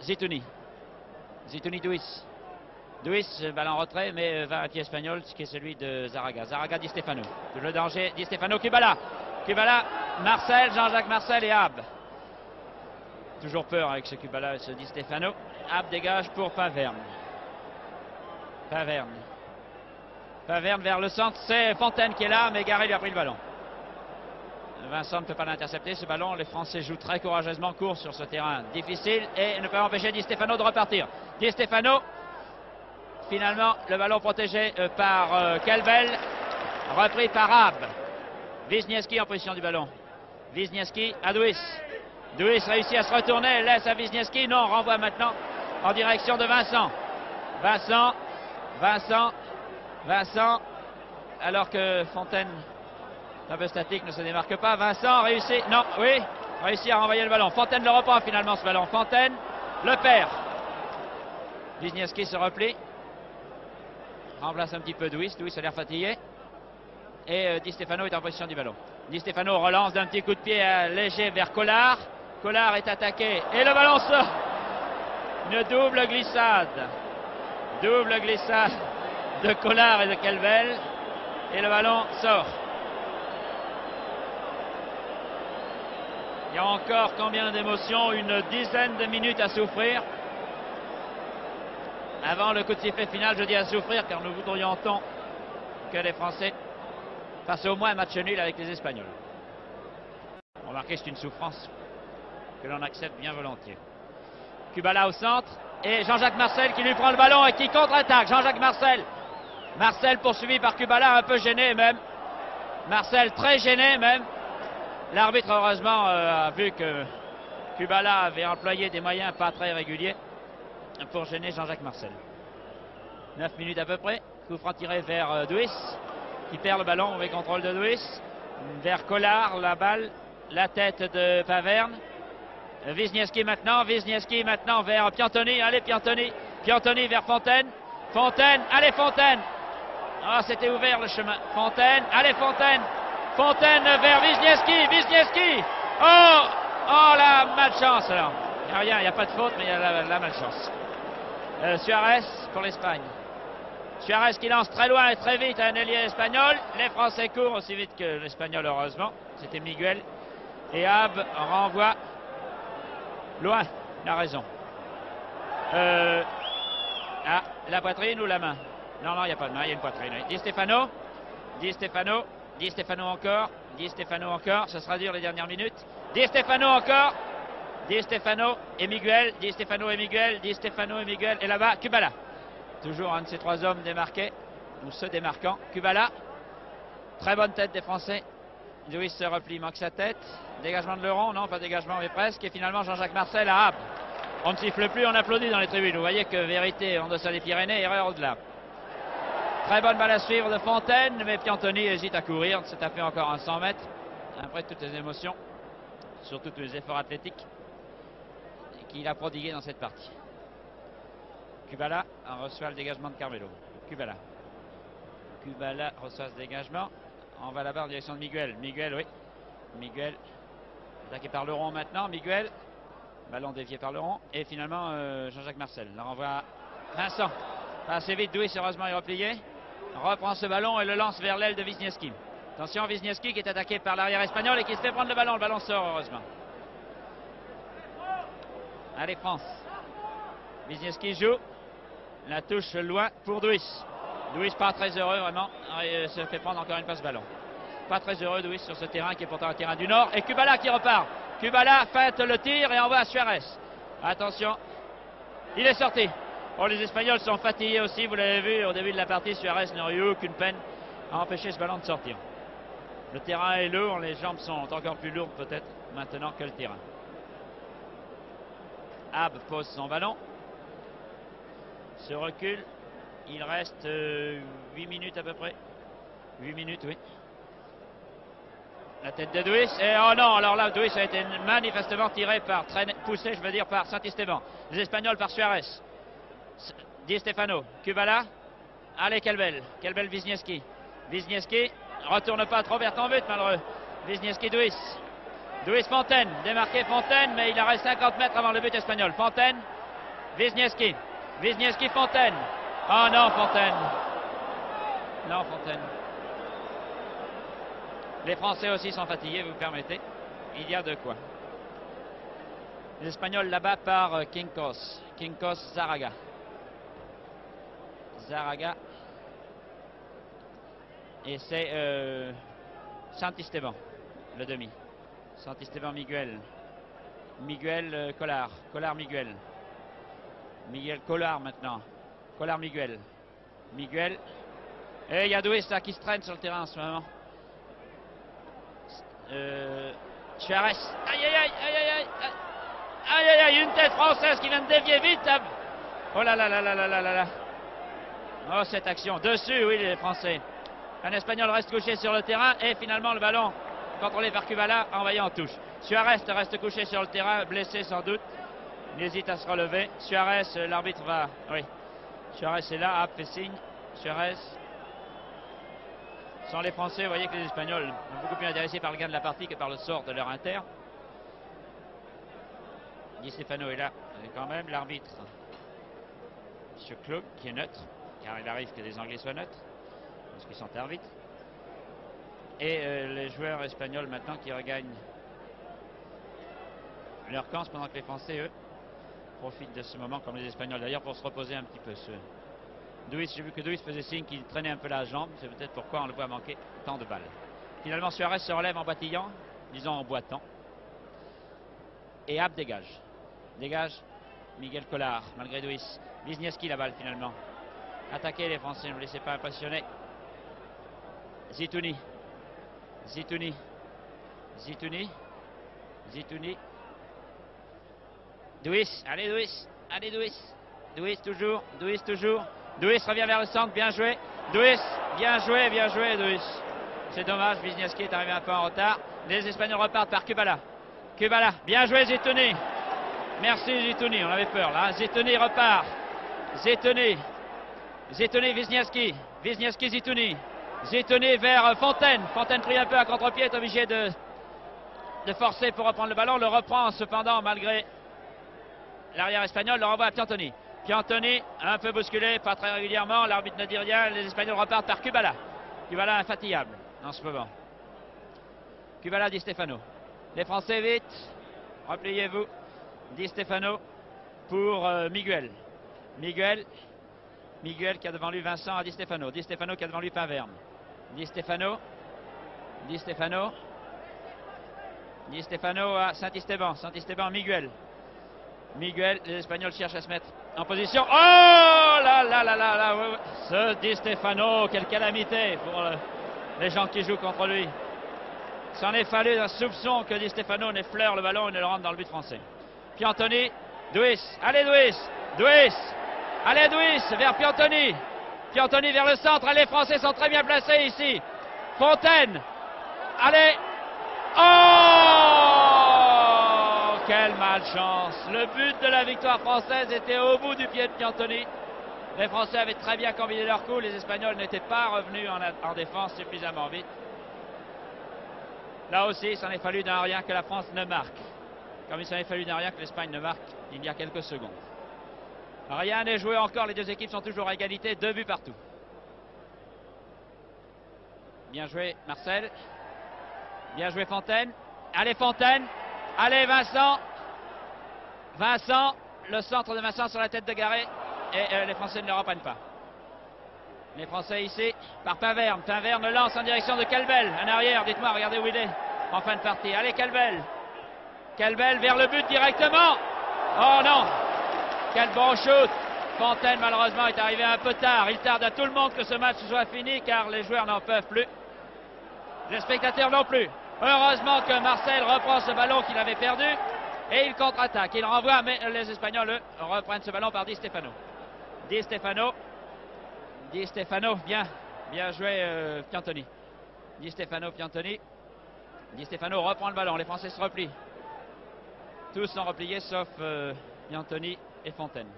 Zitouni, Duis. Balle en retrait, mais va à pied espagnol, ce qui est celui de Zaraga. Di Stefano. Le danger, Di Stefano, Kubala. Marcel, Jean-Jacques Marcel et Haab. Toujours peur avec ce Kubala et ce Di Stefano. Ab dégage pour Paverne. Paverne vers le centre, c'est Fontaine qui est là, mais Garé lui a pris le ballon. Vincent ne peut pas l'intercepter, ce ballon. Les Français jouent très courageusement, court sur ce terrain difficile et ne peut empêcher Di Stefano de repartir. Di Stefano, finalement, le ballon protégé par Kelbel, repris par Ab. Wisniewski en position du ballon. Wisniewski à Duis. Duis réussit à se retourner, laisse à Wisniewski. Non, renvoie maintenant en direction de Vincent. Vincent, alors que Fontaine, un peu statique, ne se démarque pas. Vincent réussit, non, oui, réussit à renvoyer le ballon. Fontaine le reprend finalement ce ballon. Fontaine le perd. Wisniewski se replie. Remplace un petit peu Duis. Duis a l'air fatigué. Et Di Stefano est en position du ballon. Di Stefano relance d'un petit coup de pied léger vers Collard. Collard est attaqué et le ballon sort. Une double glissade. Double glissade de Collard et de Kelbel. Et le ballon sort. Il y a encore combien d'émotions? Une dizaine de minutes à souffrir. Avant le coup de sifflet final, je dis à souffrir car nous voudrions tant que les Français fassent au moins un match nul avec les Espagnols. Remarquez, c'est une souffrance que l'on accepte bien volontiers. Kubala au centre et Jean-Jacques Marcel qui lui prend le ballon et qui contre-attaque. Jean-Jacques Marcel. Marcel poursuivi par Kubala, un peu gêné même. Marcel très gêné même. L'arbitre heureusement a vu que Kubala avait employé des moyens pas très réguliers pour gêner Jean-Jacques Marcel. 9 minutes à peu près. Coup franc tiré vers Duis qui perd le ballon. Mauvais contrôle de Duis. Vers Collard, la balle, la tête de Paverne. Wisniewski maintenant vers Piantoni. Allez Piantoni. Piantoni vers Fontaine. Fontaine, allez Fontaine. Ah, c'était ouvert le chemin. Fontaine, allez Fontaine. Fontaine vers Wisniewski. Oh, la malchance alors. Il n'y a rien, il n'y a pas de faute, mais il y a la malchance. Suarez pour l'Espagne. Suarez qui lance très loin et très vite à un ailier espagnol. Les Français courent aussi vite que l'Espagnol, heureusement. C'était Miguel. Et Ab renvoie loin. Il a raison. La poitrine ou la main? Non, il n'y a pas de main, il y a une poitrine. Oui. Di Stefano encore. Ce sera dur les dernières minutes. Di Stefano encore. Di Stefano et Miguel. Et là-bas, Kubala. Toujours un de ces trois hommes démarqués, ou se démarquant. Kubala. Très bonne tête des Français. Duis se replie, manque sa tête. Dégagement de Leron, non, pas dégagement, mais presque. Et finalement, Jean-Jacques Marcel à Ab. On ne siffle plus, on applaudit dans les tribunes. Vous voyez que vérité en deçà des Pyrénées, erreur au-delà. Très bonne balle à suivre de Fontaine, mais Piantoni hésite à courir, se taper encore un 100 mètres. Après toutes les émotions, surtout tous les efforts athlétiques qu'il a prodigués dans cette partie. Kubala reçoit le dégagement de Carmelo. Kubala reçoit ce dégagement. On va là-bas en direction de Miguel. Miguel, attaqué par Leron maintenant. Miguel, ballon dévié par Leron. Et finalement, Jean-Jacques Marcel. Le renvoie à Vincent. Pas assez vite, Duis, heureusement, est replié. Reprend ce ballon et le lance vers l'aile de Wisniewski. Attention, Wisniewski qui est attaqué par l'arrière espagnol et qui se fait prendre le ballon. Le ballon sort, heureusement. Allez, France. Wisniewski joue. La touche loin pour Duis. Duis pas très heureux, vraiment. Il se fait prendre encore une fois ce ballon. Pas très heureux, Duis, sur ce terrain qui est pourtant un terrain du Nord. Et Kubala qui repart. Kubala feinte le tir et envoie à Suarez. Attention. Il est sorti. Oh, les Espagnols sont fatigués aussi, vous l'avez vu au début de la partie. Suarez n'aurait eu aucune peine à empêcher ce ballon de sortir. Le terrain est lourd, les jambes sont encore plus lourdes peut-être maintenant que le terrain. Ab pose son ballon. Se recule. Il reste 8 minutes à peu près. 8 minutes, oui. La tête de Duis. Et oh non, alors là, Duis a été manifestement tiré poussé, je veux dire, par Saint-Istéban. Les Espagnols par Suarez. Di Stefano, Kubala. Allez, Kelbel Wisniewski. Wisniewski retourne pas trop vers ton but, malheureux. Wisniewski, Duis Fontaine, démarqué Fontaine, mais il en reste 50 mètres avant le but espagnol. Fontaine, Wisniewski, Fontaine. Oh non, Fontaine. Les Français aussi sont fatigués, vous me permettez. Il y a de quoi. Les Espagnols là-bas par Quincos. Quincos Zaraga. Zaraga. Et c'est Santisteban, le demi. Santisteban Miguel. Miguel Collard. Collard Miguel. Miguel Collard maintenant. Collard Miguel. Miguel. Et il y a Douis là qui se traîne sur le terrain en ce moment. Suarez. Aïe aïe aïe aïe aïe aïe. Aïe aïe aïe, une tête française qui vient de dévier vite. Oh là là là là là là là là. Oh cette action. Dessus, oui les Français. Un Espagnol reste couché sur le terrain et finalement le ballon contrôlé par Kubala envoyé en touche. Suarez reste couché sur le terrain, blessé sans doute. Il hésite à se relever. Suarez, l'arbitre va... Oui. Suarez est là, fait signe. Suarez. Sans les Français, vous voyez que les Espagnols sont beaucoup plus intéressés par le gain de la partie que par le sort de leur inter. Di Stefano est là, quand même. L'arbitre, M. Klug, qui est neutre, car il arrive que les Anglais soient neutres, parce qu'ils sont arbitres. Et les joueurs espagnols maintenant qui regagnent leur camp, pendant que les Français, eux, profitent de ce moment, comme les Espagnols d'ailleurs, pour se reposer un petit peu. Douis, j'ai vu que Douis faisait signe qu'il traînait un peu la jambe, c'est peut-être pourquoi on le voit manquer tant de balles. Finalement, Suarez se relève en bâtillant, disons en boitant. Et Ab dégage. Dégage Miguel Collard, malgré Douis. Wisniewski la balle finalement. Attaquez les Français, ne vous laissez pas impressionner. Zitouni. Zitouni. Zitouni. Zitouni. Douis, allez Douis. Allez Douis. Douis toujours. Douis toujours. Douis revient vers le centre, bien joué. Douis, bien joué, Douis. C'est dommage, Wisniewski est arrivé un peu en retard. Les Espagnols repartent par Kubala. Kubala, bien joué Zitouni. Merci Zitouni, on avait peur là. Zitouni repart. Zitouni. Zitouni, Wisniewski. Wisniewski, Zitouni. Zitouni vers Fontaine. Fontaine pris un peu à contre-pied, est obligé de forcer pour reprendre le ballon. Le reprend cependant malgré l'arrière espagnol. Le renvoie à Piantoni. Piantoni, un peu bousculé, pas très régulièrement. L'arbitre ne dit rien. Les Espagnols repartent par Kubala. Kubala infatigable en ce moment. Kubala, Di Stefano. Les Français vite. Repliez-vous. Di Stefano pour Miguel. Miguel qui a devant lui Vincent à Di Stefano. Di Stefano qui a devant lui Paverne. Di Stefano à Santisteban. Santisteban, Miguel. Miguel, les Espagnols cherchent à se mettre en position. Oh là là là là là. Ce Di Stefano, quelle calamité pour les gens qui jouent contre lui. S'en est fallu d'un soupçon que Di Stefano n'effleure le ballon et ne le rentre dans le but français. Piantoni, Douis, allez Douis, Douis, allez Douis vers Piantoni. Piantoni vers le centre, les Français sont très bien placés ici. Fontaine, allez. Oh, quelle malchance. Le but de la victoire française était au bout du pied de Piantoni. Les Français avaient très bien combiné leur coup, les Espagnols n'étaient pas revenus en défense suffisamment vite. Là aussi, il s'en est fallu d'un rien que la France ne marque. Comme il s'en est fallu d'un rien que l'Espagne ne marque il y a quelques secondes. Rien n'est joué encore, les deux équipes sont toujours à égalité, 2 buts partout. Bien joué Marcel. Bien joué Fontaine. Allez Fontaine. Allez Vincent. Vincent, le centre de Vincent sur la tête de Garé. Et les Français ne le reprennent pas. Les Français ici par Paverne. Paverne lance en direction de Calbel. Un arrière, dites-moi, regardez où il est en fin de partie. Allez Calbel. Calbel vers le but directement. Oh non. Quel bon shoot. Fontaine malheureusement est arrivé un peu tard. Il tarde à tout le monde que ce match soit fini car les joueurs n'en peuvent plus. Les spectateurs non plus. Heureusement que Marcel reprend ce ballon qu'il avait perdu et il contre-attaque. Il renvoie, mais les Espagnols eux, reprennent ce ballon par Di Stefano. Di Stefano. Di Stefano, bien joué Piantoni. Di Stefano, Piantoni. Di Stefano reprend le ballon, les Français se replient. Tous sont repliés sauf Piantoni et Fontaine.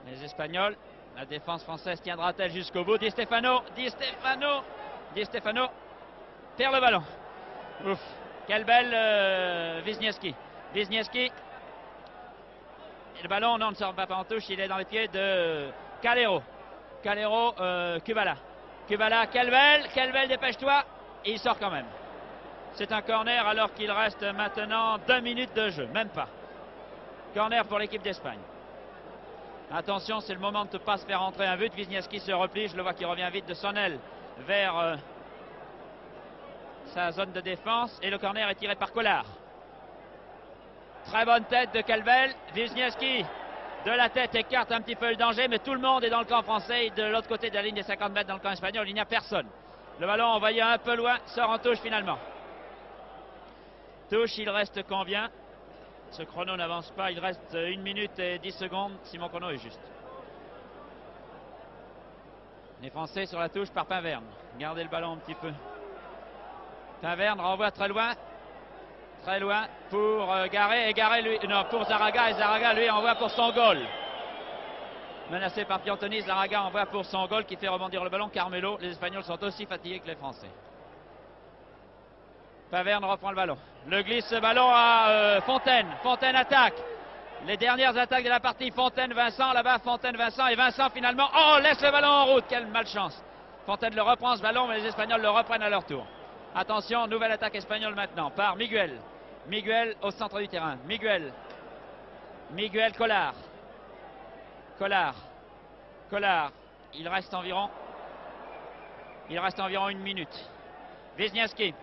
Les Espagnols, la défense française tiendra-t-elle jusqu'au bout? Di Stefano perd le ballon. Ouf, quelle belle Wisniewski. Wisniewski. Et le ballon non, ne sort pas en touche, il est dans les pieds de Calero. Calero, Kubala. Kubala, quelle belle, dépêche-toi. Et il sort quand même. C'est un corner alors qu'il reste maintenant 2 minutes de jeu, même pas. Corner pour l'équipe d'Espagne. Attention, c'est le moment de ne pas se faire entrer un but. Wisniewski se replie, je le vois qui revient vite de son aile vers sa zone de défense. Et le corner est tiré par Collard. Très bonne tête de Calvel. Wisniewski de la tête écarte un petit peu le danger, mais tout le monde est dans le camp français. Et de l'autre côté de la ligne des 50 mètres dans le camp espagnol, il n'y a personne. Le ballon envoyé un peu loin, sort en touche finalement. Touche, il reste combien? Ce chrono n'avance pas, il reste 1 minute et 10 secondes si mon chrono est juste. Les Français sur la touche par Pinverne. Gardez le ballon un petit peu. Pinverne renvoie très loin pour Garé, et Garé lui, non, pour Zaraga, et Zaraga lui envoie pour son goal. Menacé par Piantoni, Zaraga envoie pour son goal qui fait rebondir le ballon. Carmelo, les Espagnols sont aussi fatigués que les Français. Paverne reprend le ballon. Le glisse ce ballon à Fontaine. Fontaine attaque. Les dernières attaques de la partie. Fontaine, Vincent là-bas. Fontaine, Vincent. Et Vincent finalement. Oh, laisse le ballon en route. Quelle malchance. Fontaine le reprend ce ballon, mais les Espagnols le reprennent à leur tour. Attention, nouvelle attaque espagnole maintenant par Miguel. Miguel au centre du terrain. Miguel. Miguel Collard. Collard. Collard. Il reste environ 1 minute. Wisniewski.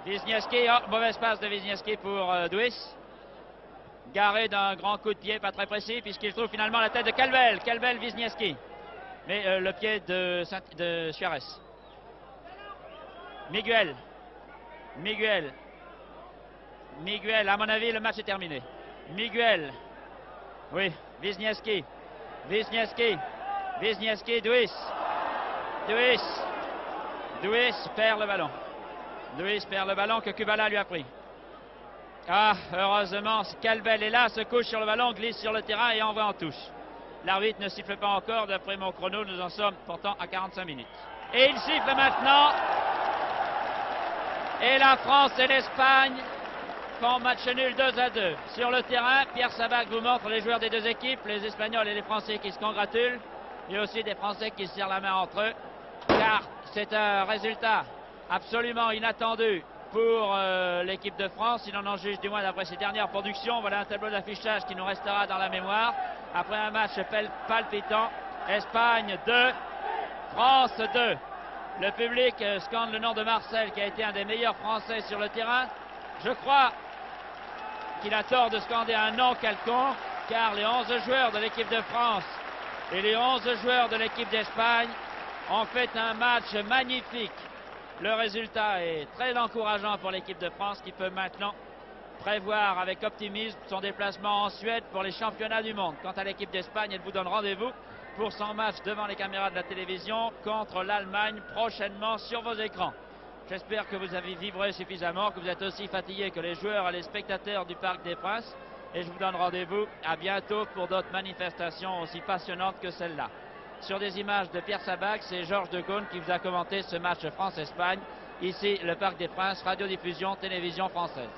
Wisniewski, oh, mauvaise passe de Wisniewski pour Duis. Garé d'un grand coup de pied, pas très précis, puisqu'il trouve finalement la tête de Calvel. Calvel, Wisniewski. Mais le pied de Suarez. Miguel. Miguel. Miguel, à mon avis, le match est terminé. Miguel. Oui, Wisniewski. Wisniewski. Wisniewski, Duis. Duis. Duis perd le ballon. Duis perd le ballon que Kubala lui a pris. Ah, heureusement, Calvel est là, se couche sur le ballon, glisse sur le terrain et envoie en touche. L'arbitre ne siffle pas encore, d'après mon chrono, nous en sommes pourtant à 45 minutes. Et il siffle maintenant. Et la France et l'Espagne font match nul 2-2. Sur le terrain, Pierre Sabac vous montre les joueurs des deux équipes, les Espagnols et les Français qui se congratulent. Il y a aussi des Français qui se serrent la main entre eux, car c'est un résultat absolument inattendu pour l'équipe de France. Il en juge du moins d'après ses dernières productions. Voilà un tableau d'affichage qui nous restera dans la mémoire. Après un match palpitant, Espagne 2, France 2. Le public scande le nom de Marcel, qui a été un des meilleurs Français sur le terrain. Je crois qu'il a tort de scander un nom quelconque, car les 11 joueurs de l'équipe de France et les 11 joueurs de l'équipe d'Espagne ont fait un match magnifique. Le résultat est très encourageant pour l'équipe de France, qui peut maintenant prévoir avec optimisme son déplacement en Suède pour les championnats du monde. Quant à l'équipe d'Espagne, elle vous donne rendez-vous pour son match devant les caméras de la télévision contre l'Allemagne prochainement sur vos écrans. J'espère que vous avez vibré suffisamment, que vous êtes aussi fatigués que les joueurs et les spectateurs du Parc des Princes. Et je vous donne rendez-vous à bientôt pour d'autres manifestations aussi passionnantes que celle-là. Sur des images de Pierre Sabac, c'est Georges Decaune qui vous a commenté ce match France-Espagne. Ici, le Parc des Princes, radiodiffusion, télévision française.